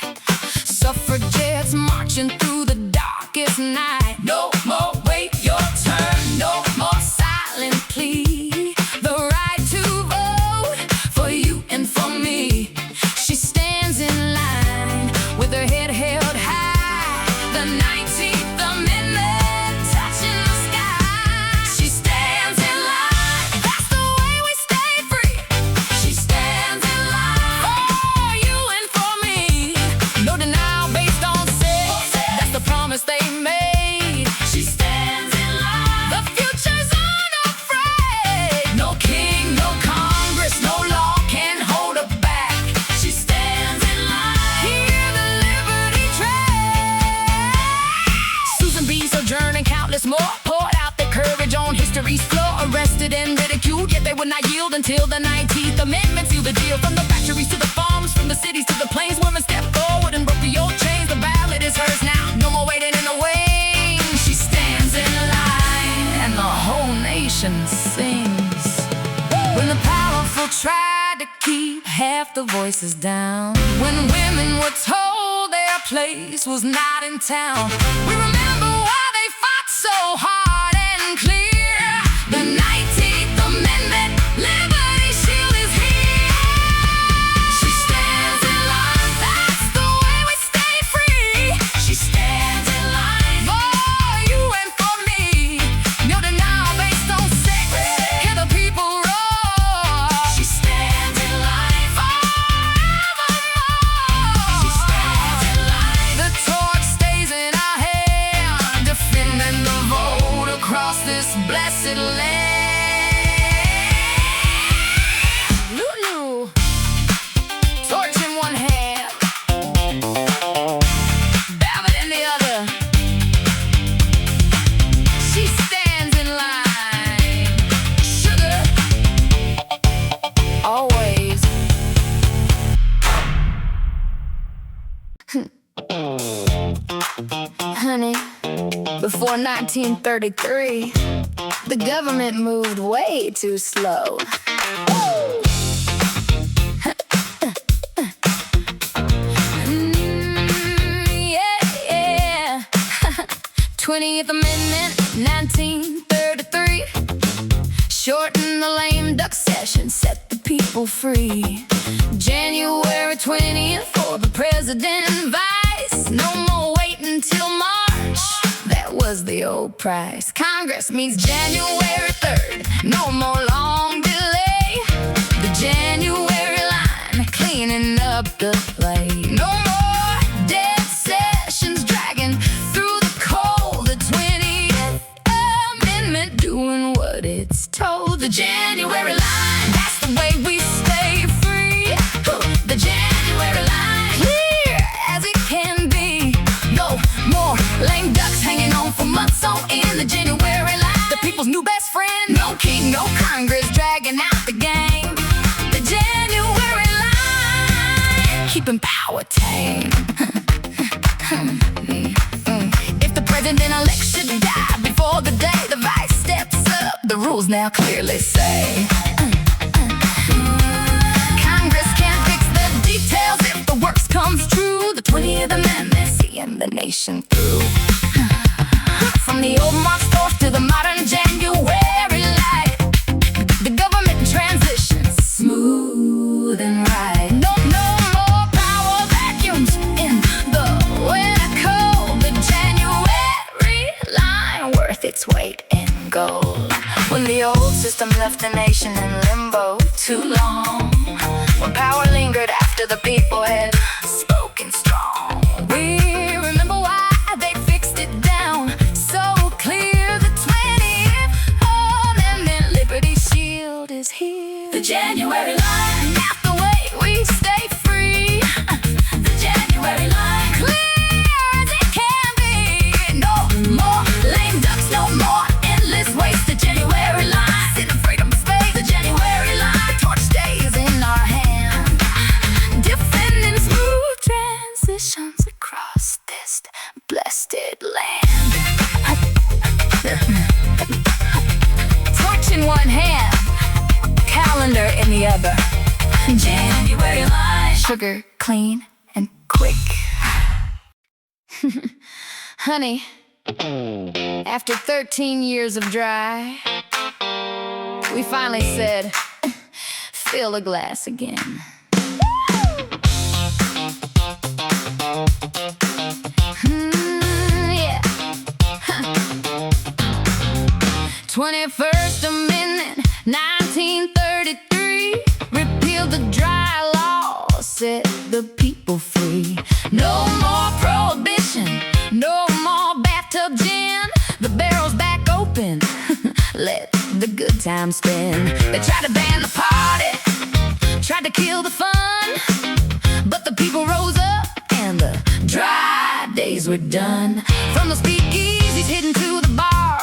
suffragettes marching through the darkest night. No more wait your turn, no more silent plea. The right to vote for you and for me. She stands in line with her head held high. The 19th Amendment touching the sky. She stands in line, that's the way we stay free. She stands in line for you and for me. No denial based on sex, that's the promise countless more poured out their courage on history's floor. Arrested and ridiculed, yet they would not yield until the 19th Amendment sealed the deal. From the factories to the farms, from the cities to the plains, women stepped forward and broke the old chains. The ballot is hers now, no more waiting in the wings. She stands in line and the whole nation sings. When the powerful tried to keep half the voices down, when women were told their place was not in town, we remember why they fought so hard and clear. The 19th Amendment, Liberty Shield is here. She stands in line, that's the way we stay free. She stands in line for you and for me. No denial based on sex, hear the people roar. She stands in line forevermore. She stands in line. The torch stays in our hand, defending the vote across this blessed land. LuLu, torch in one hand, ballot in the other. She stands in line, sugar, always. Honey, before 1933, the government moved way too slow. Yeah. 20th Amendment, 1933. Shorten the lame duck session, set the people free. January 20th for the president and vice. No more waiting till March, that was the old price. Congress meets January 3rd, no more long delay. The January line, cleaning up the play. No more dead sessions dragging through the cold. The 20th Amendment doing what it's told. The January line, that's the way we stay free. The January line, clear as it can be. No more lame ducks hanging on for months on end. The January line, the people's new best friend. No king, no Congress dragging out the game. The January line, keeping power tame. If the president-elect should die before the day the vice steps up, the rules now clearly say Congress can't fix the details if the works comes true. The 20th Amendment seeing the nation through. From the old March torch to the modern January light, the government transitions smooth and right. No more power vacuums in the winter cold. The January line worth its weight in gold. When the old system left the nation in limbo too long, when power lingered after the people had spoken strong, we remember why they fixed it down so clear. The 20th Amendment, Liberty Shield is here. The January line, not the way we stay free. The January line, clear as it can be. No more lame ducks, no more endless waste. The January line, sit in freedom space. The January line, the torch stays in our hand, defending smooth transitions across this blessed land. Torch in one hand, calendar in the other. January line, sugar, clean, and quick. Honey, after 13 years of dry, we finally said, fill a glass again. Yeah. 21st Amendment, 1933, repealed the dry law, set the people free. No more prohibition, no more bathtub gin. The barrel's back open, let the good times spin. They tried to ban the party, tried to kill the fun, but the people rose up and the dry days were done. From the speakeasies hidden to the bars,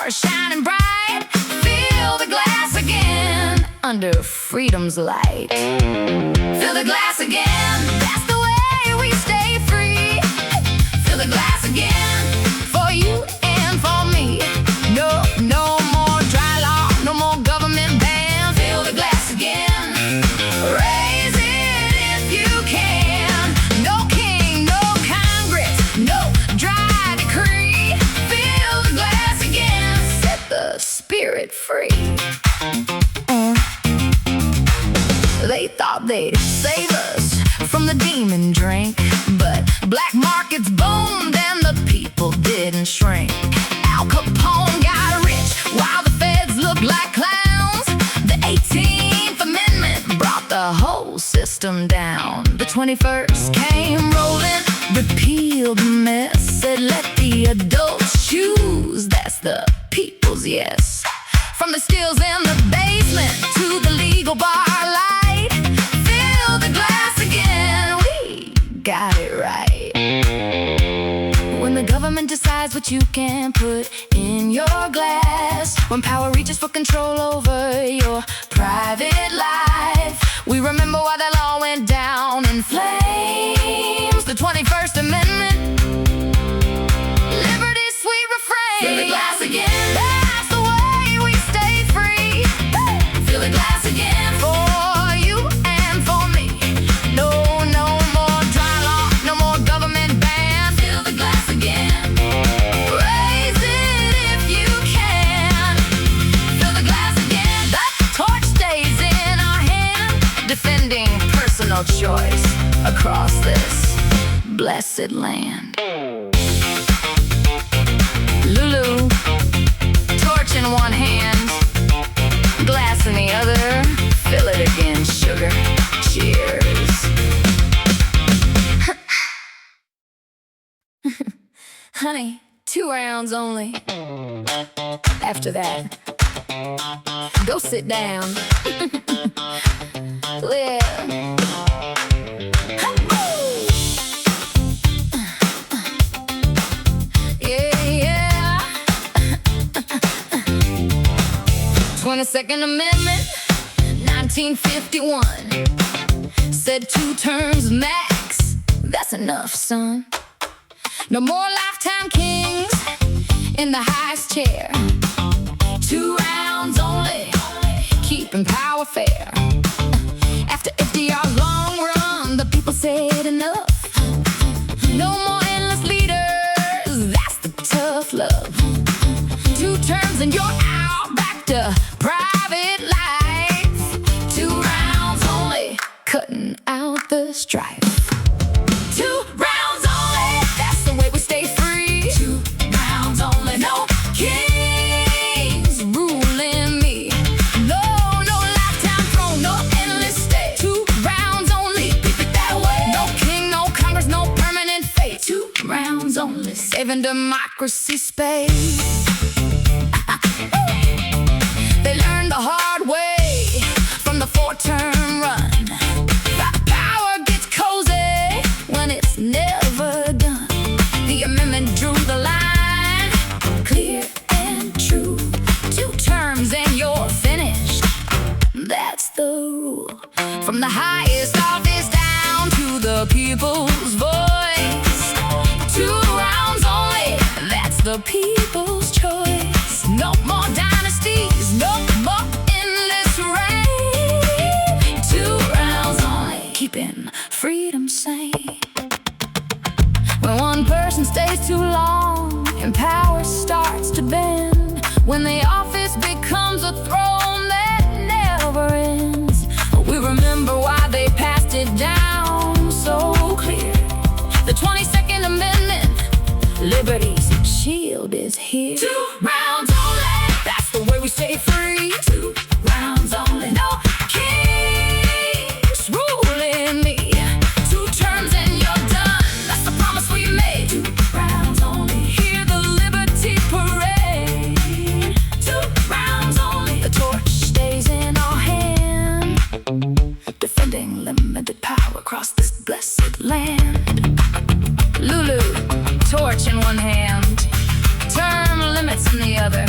under freedom's light. Fill the glass again, that's the way we stay free. Fill the glass again, for you and for me. No more dry law, no more government ban. Fill the glass again, raise it if you can. No king, no Congress, no dry decree. Fill the glass again, set the spirit free. They thought they'd save us from the demon drink, but black markets boomed and the people didn't shrink. Al Capone got rich while the feds looked like clowns. The 18th Amendment brought the whole system down. The 21st came rolling, repealed the mess, said let the adults choose, that's the people's yes. From the stills in the basement to the legal bar light, fill the glass again, we got it right. When the government decides what you can put in your glass, when power reaches for control over your private life, we remember why that law went down in flames. The 21st Amendment, liberty's sweet refrain. Fill the glass again, that's the way we stay free. Fill the glass again, for you and for me. No more dry law, no more government ban. Fill the glass again, raise it if you can. Fill the glass again, the torch stays in our hand, defending personal choice across this blessed land. Lulu, torch in one hand, glass in the other. Fill it again, sugar. Cheers. Honey, 2 rounds only. After that, go sit down. Yeah. Yeah. 22nd Amendment, 1951, said 2 terms max, that's enough, son. No more lifetime kings in the highest chair. 2 rounds only, keeping power fair. After FDR's long run, the people said enough. No more endless leaders, that's the tough love. 2 terms and you're out, back to private life. 2 rounds only, cutting out the strife. 2 rounds only, that's the way we stay free. 2 rounds only, no kings ruling me. No lifetime throne, no endless stay. 2 rounds only, keep it that way. No king, no Congress, no permanent fate. 2 rounds only, saving democracy space. They learned the hard way from the 4-term run. Power gets cozy when it's never done. The amendment drew the line, clear and true. 2 terms and you're finished, that's the rule. From the highest office down to the people's voice. 2 rounds only, that's the people's choice. No more dynasties, no more endless reign. 2 rounds only, keeping freedom sane. When one person stays too long and power starts to bend, when the office becomes a throne that never ends, we remember why they passed it down so clear. The 22nd Amendment, liberty's shield is here. 2 rounds only, that's the way we stay free. 2 rounds only, no kings ruling me. 2 terms and you're done, that's the promise we made. 2 rounds only, hear the liberty parade. 2 rounds only, the torch stays in our hand, defending limited power across this blessed land. Lulu, torch in one hand, term limits in the other.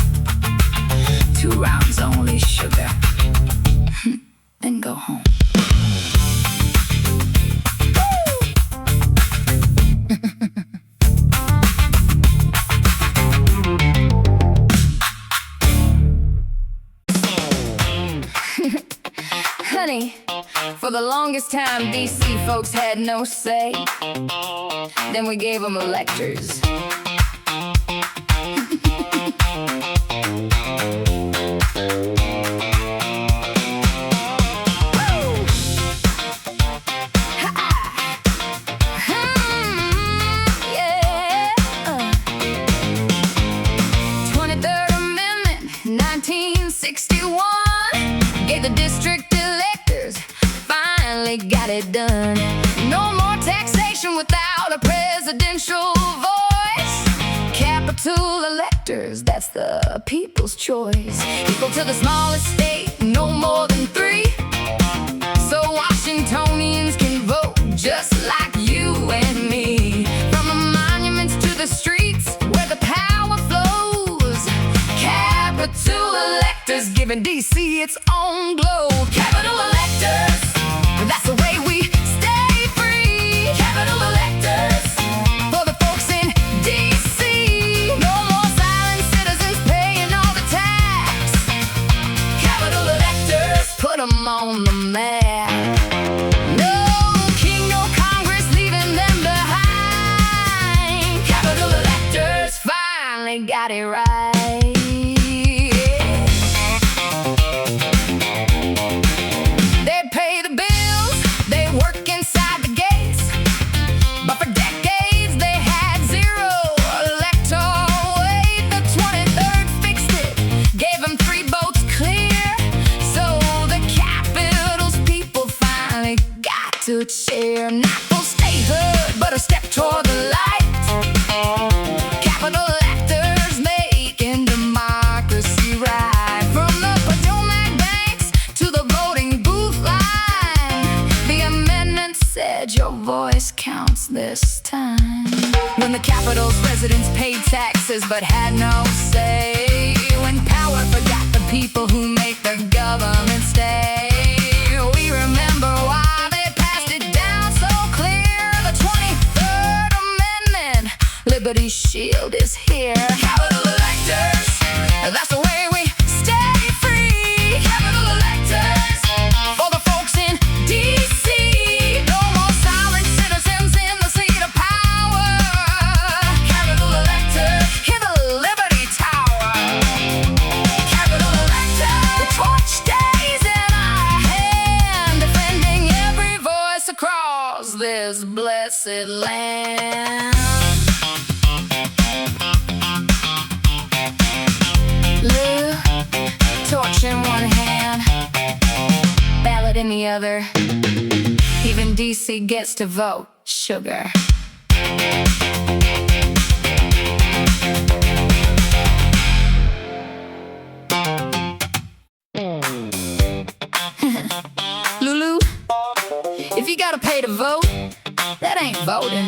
2 rounds only, sugar. and go home. Honey, for the longest time, DC folks had no say. Then we gave them electors. Yeah. 23rd Amendment, 1961. Gave the district electors, finally got it done. No more taxation without a presidential voice. Capital electors, that's the people's choice. Equal to the smallest state, no more than 3. So Washingtonians can vote just like you and me. From the monuments to the streets where the power flows. Capital electors giving DC its own glow. Capital electors, that's the way we stay free. Capital electors, for the folks in DC. No more silent citizens paying all the tax. Capital electors, put them on the map. No king, no Congress leaving them behind. Capital electors finally got it right. To share, not for statehood, but a step toward the light. Capital electors making democracy right. From the Potomac banks to the voting booth line, the amendment said your voice counts this time. When the Capitol's residents paid taxes but had no say. When power forgot the people who make the government stay. We remember why Liberty Shield is here. Capital electors, that's the way we stay free. Capital electors, for the folks in DC. No more silent citizens in the seat of power. Capital electors, in the Liberty Tower. Capital electors, the torch stays in our hand, defending every voice across this blessed land. Torch in one hand, ballot in the other. Even DC gets to vote sugar. Lulu, if you gotta pay to vote, that ain't voting,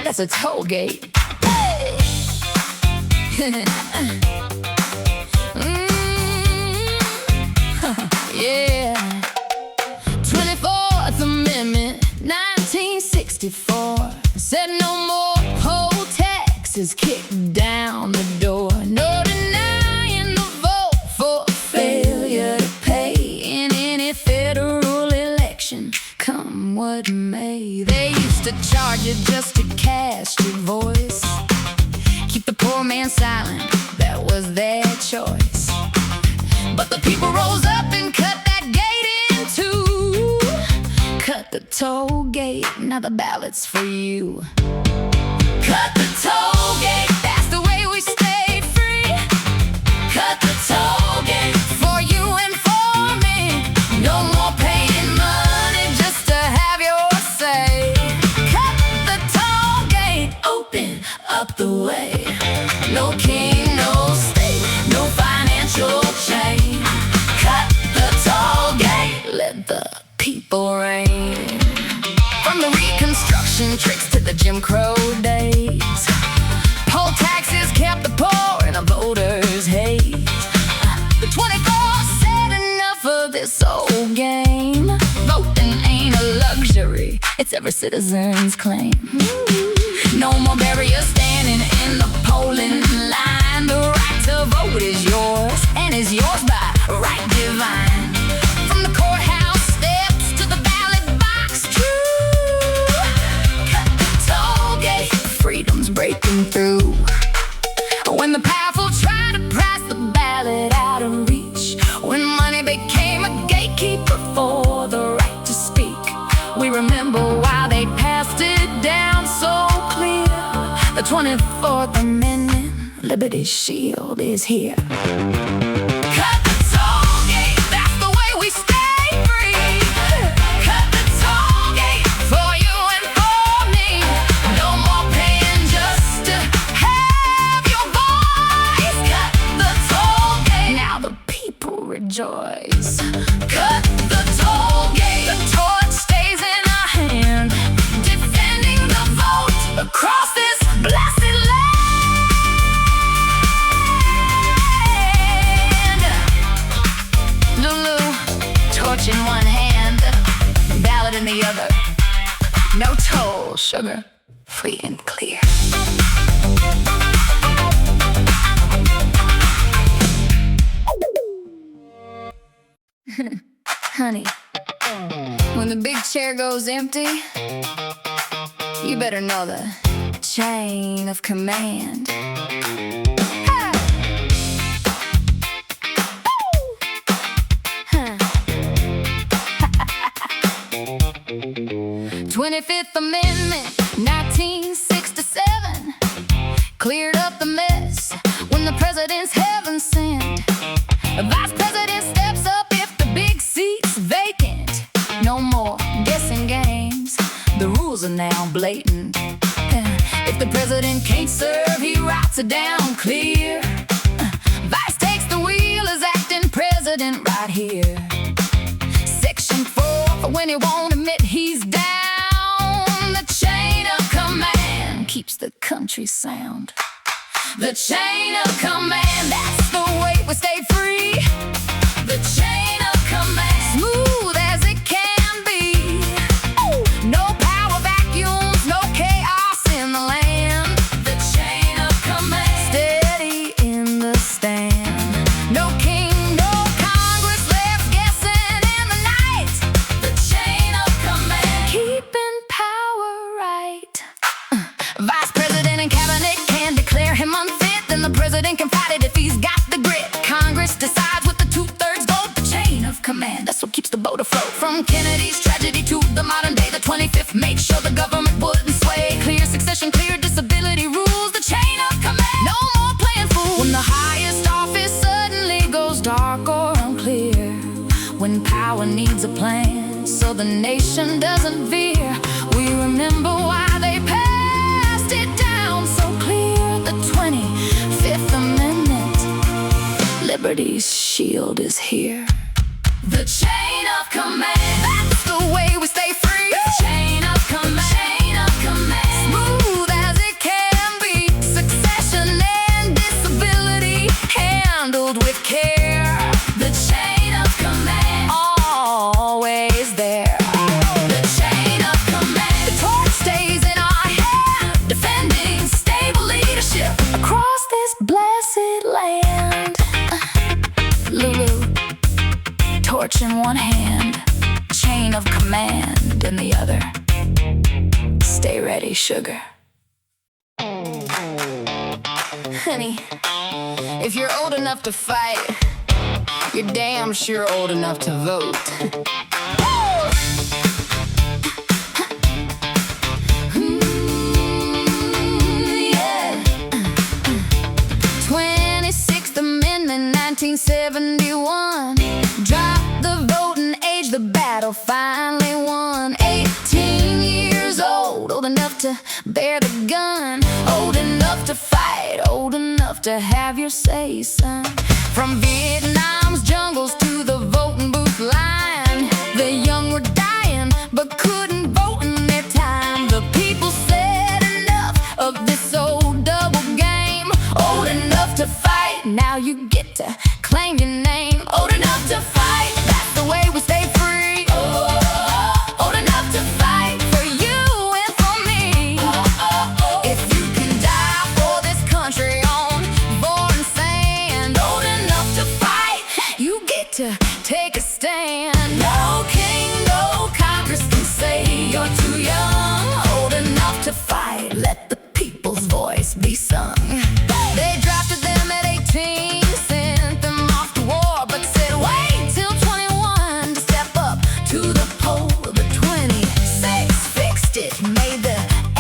that's a toll gate. Hey! Yeah. 24th Amendment, 1964, said no more poll taxes kicked down the door. No denying the vote for failure to pay in any federal election, come what may. They used to charge you just to cast your voice. Keep the poor man silent, that was their choice. But the people rose up and cut that gate in two. Cut the toll gate, now the ballot's for you. Cut the toll gate, that's the way we stay free. Cut the toll gate, for you and for me. No more paying money just to have your say. Cut the toll gate, open up the way. No king, no state, no financial chain. Cut the toll gate, let the people reign. From the Reconstruction tricks to the Jim Crow days, rights every citizen's claim. No more barriers standing in the polling line. The right to vote is yours, and is yours by right divine. From the courthouse steps to the ballot box, true. Cut the toll gate, freedom's breaking through. When the powerful try to price the ballot out of reach, when money became a gatekeeper for the right to speak, we remember why they passed it down so clear. The 24th Amendment, Liberty's shield is here. Cut the toll gate, that's the way we stay free. Cut the toll gate for you and for me. No more paying just to have your voice. Cut the toll gate, now the people rejoice. Cut the toll gate, the torch stays in our hand, defending the vote across this blessed land. Lulu, torch in one hand, ballot in the other. No toll, sugar, free and clear. Honey, when the big chair goes empty, you better know the chain of command. Ha! 25th Amendment, 1967, cleared up the mess when the president's heaven sent. A vice president steps up if the big seat's vacant. No more guessing games, the rules are now blatant. If the president can't serve, he writes it down clear. Vice takes the wheel as acting president right here. Section 4, for when he won't admit he's down. The chain of command keeps the country sound. The chain of command, that's the way we stay free. The chain of command, smooth as it can be. No power vacuums, no chaos in the land. The chain of command, steady in the stand. No king, no Congress left guessing in the night. The chain of command, keeping power right. Vice president and cabinet can declare him unfit, then the president can fight it if he's got the grit. Congress decides with the 2/3 vote. The chain of command, that's what keeps the boat afloat. From Kennedy's tragedy to the modern day, the 25th made sure the government wouldn't sway. Clear succession, clear disability rules. The chain of command, no more playing fool. When the highest office suddenly goes dark or unclear, when power needs a plan so the nation doesn't veer, we remember why they passed it down so clear. The 25th Amendment, Liberty's shield is here. The chain of command, that's the way we stay free. The chain of command, chain of command, smooth as it can be. Succession and disability handled with care. The chain of command, always there. The chain of command, the torch stays in our hand, defending stable leadership across this blessed land. Lulu, torch in one hand, chain of command in the other. Stay ready, sugar. Honey, if you're old enough to fight, you're damn sure old enough to vote. Yeah. 26th Amendment, 1971, dropped the voting age, the battle finally won. 18 years old enough to bear the gun, old enough to fight, old enough to have your say, son. From Vietnam's jungles to the voting booth line, the young were dying but couldn't vote in their time. The people said enough of this old double game. Old enough to fight, now you get to claim your name. Old enough to fight, that's the way we stay free. Oh, old enough to fight for you to take a stand. No king, no Congress can say you're too young, old enough to fight. Let the people's voice be sung. They drafted them at 18, sent them off to war, but said wait till 21 to step up to the pole. The 26 fixed it, made the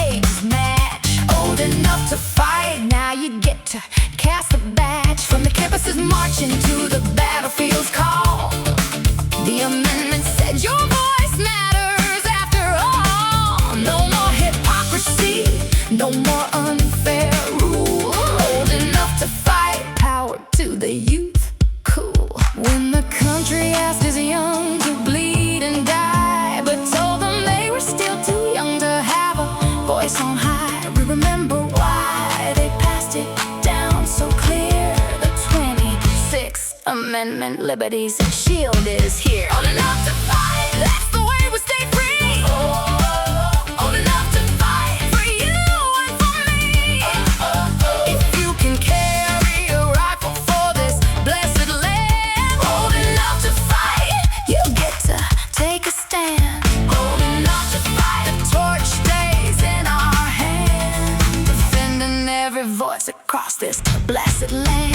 ages match. Old enough to fight, now you get to cast the badge. From the campuses marching to the battlefield's call, the amendment said your voice matters after all. No more hypocrisy, no more unfair rule. Old enough to fight, power to the youth, cool. When the country asked his young to bleed and die, but told them they were still too young to have a voice on high, we remember why they passed it down so clear. The 26th Amendment, liberty's shield is here. Old enough to fight, that's the way we stay free. Old enough to fight for you and for me. If you can carry a rifle for this blessed land, old enough to fight, you get to take a stand. Old enough to fight, the torch stays in our hand, defending every voice across this blessed land.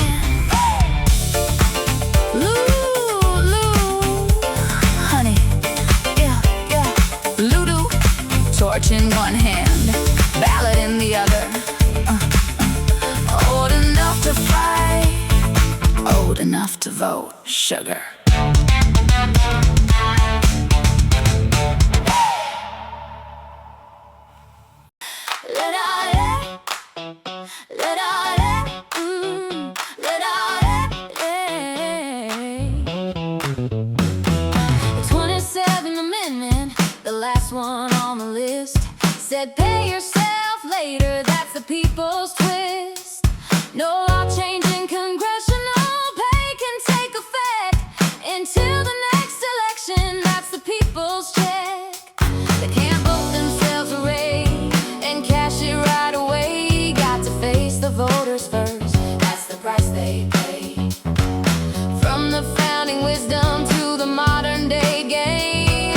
Honey, yeah, LuLu, torch in one hand, ballot in the other. Old enough to fight, old enough to vote, sugar. One on the list said pay yourself later, that's the people's twist. No law changing congressional pay can take effect until the next election, that's the people's check. They can't vote themselves away and cash it right away. Got to face the voters first, that's the price they pay. From the founding wisdom to the modern day game,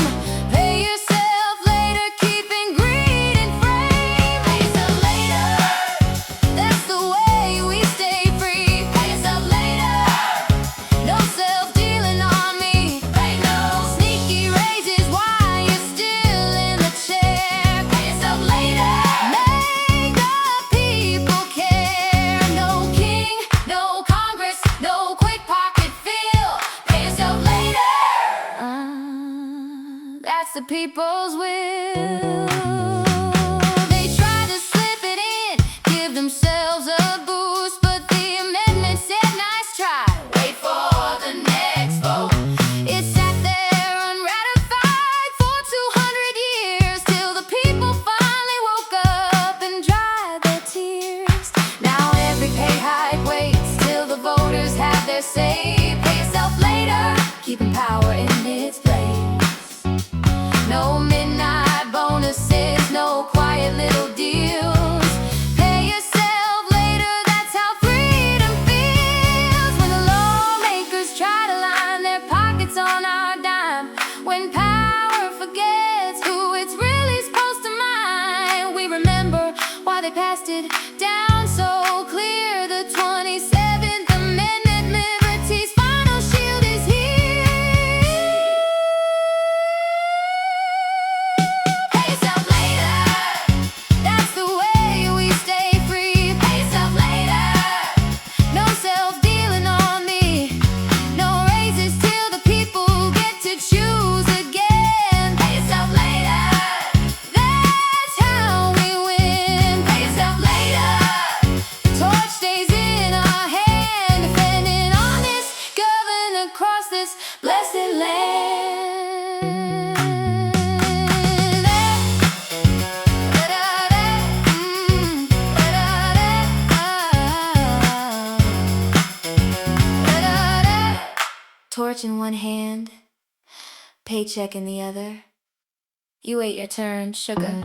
the people's will. They try to slip it in, give themselves a boost, but the amendment said nice try, wait for the next vote. It sat there unratified for 200 years, till the people finally woke up and dried their tears. Now every pay hike waits till the voters have their say. Pay yourself later, keeping power in its place. No midnight bonuses, no quiet little deals. Pay yourself later, that's how freedom feels. When the lawmakers try to line their pockets on our dime, when power forgets who it's really supposed to mind, we remember why they passed it down so clear. The 27th Amendment, liberty's final shield is here. Torch in one hand, paycheck in the other. You wait your turn, sugar.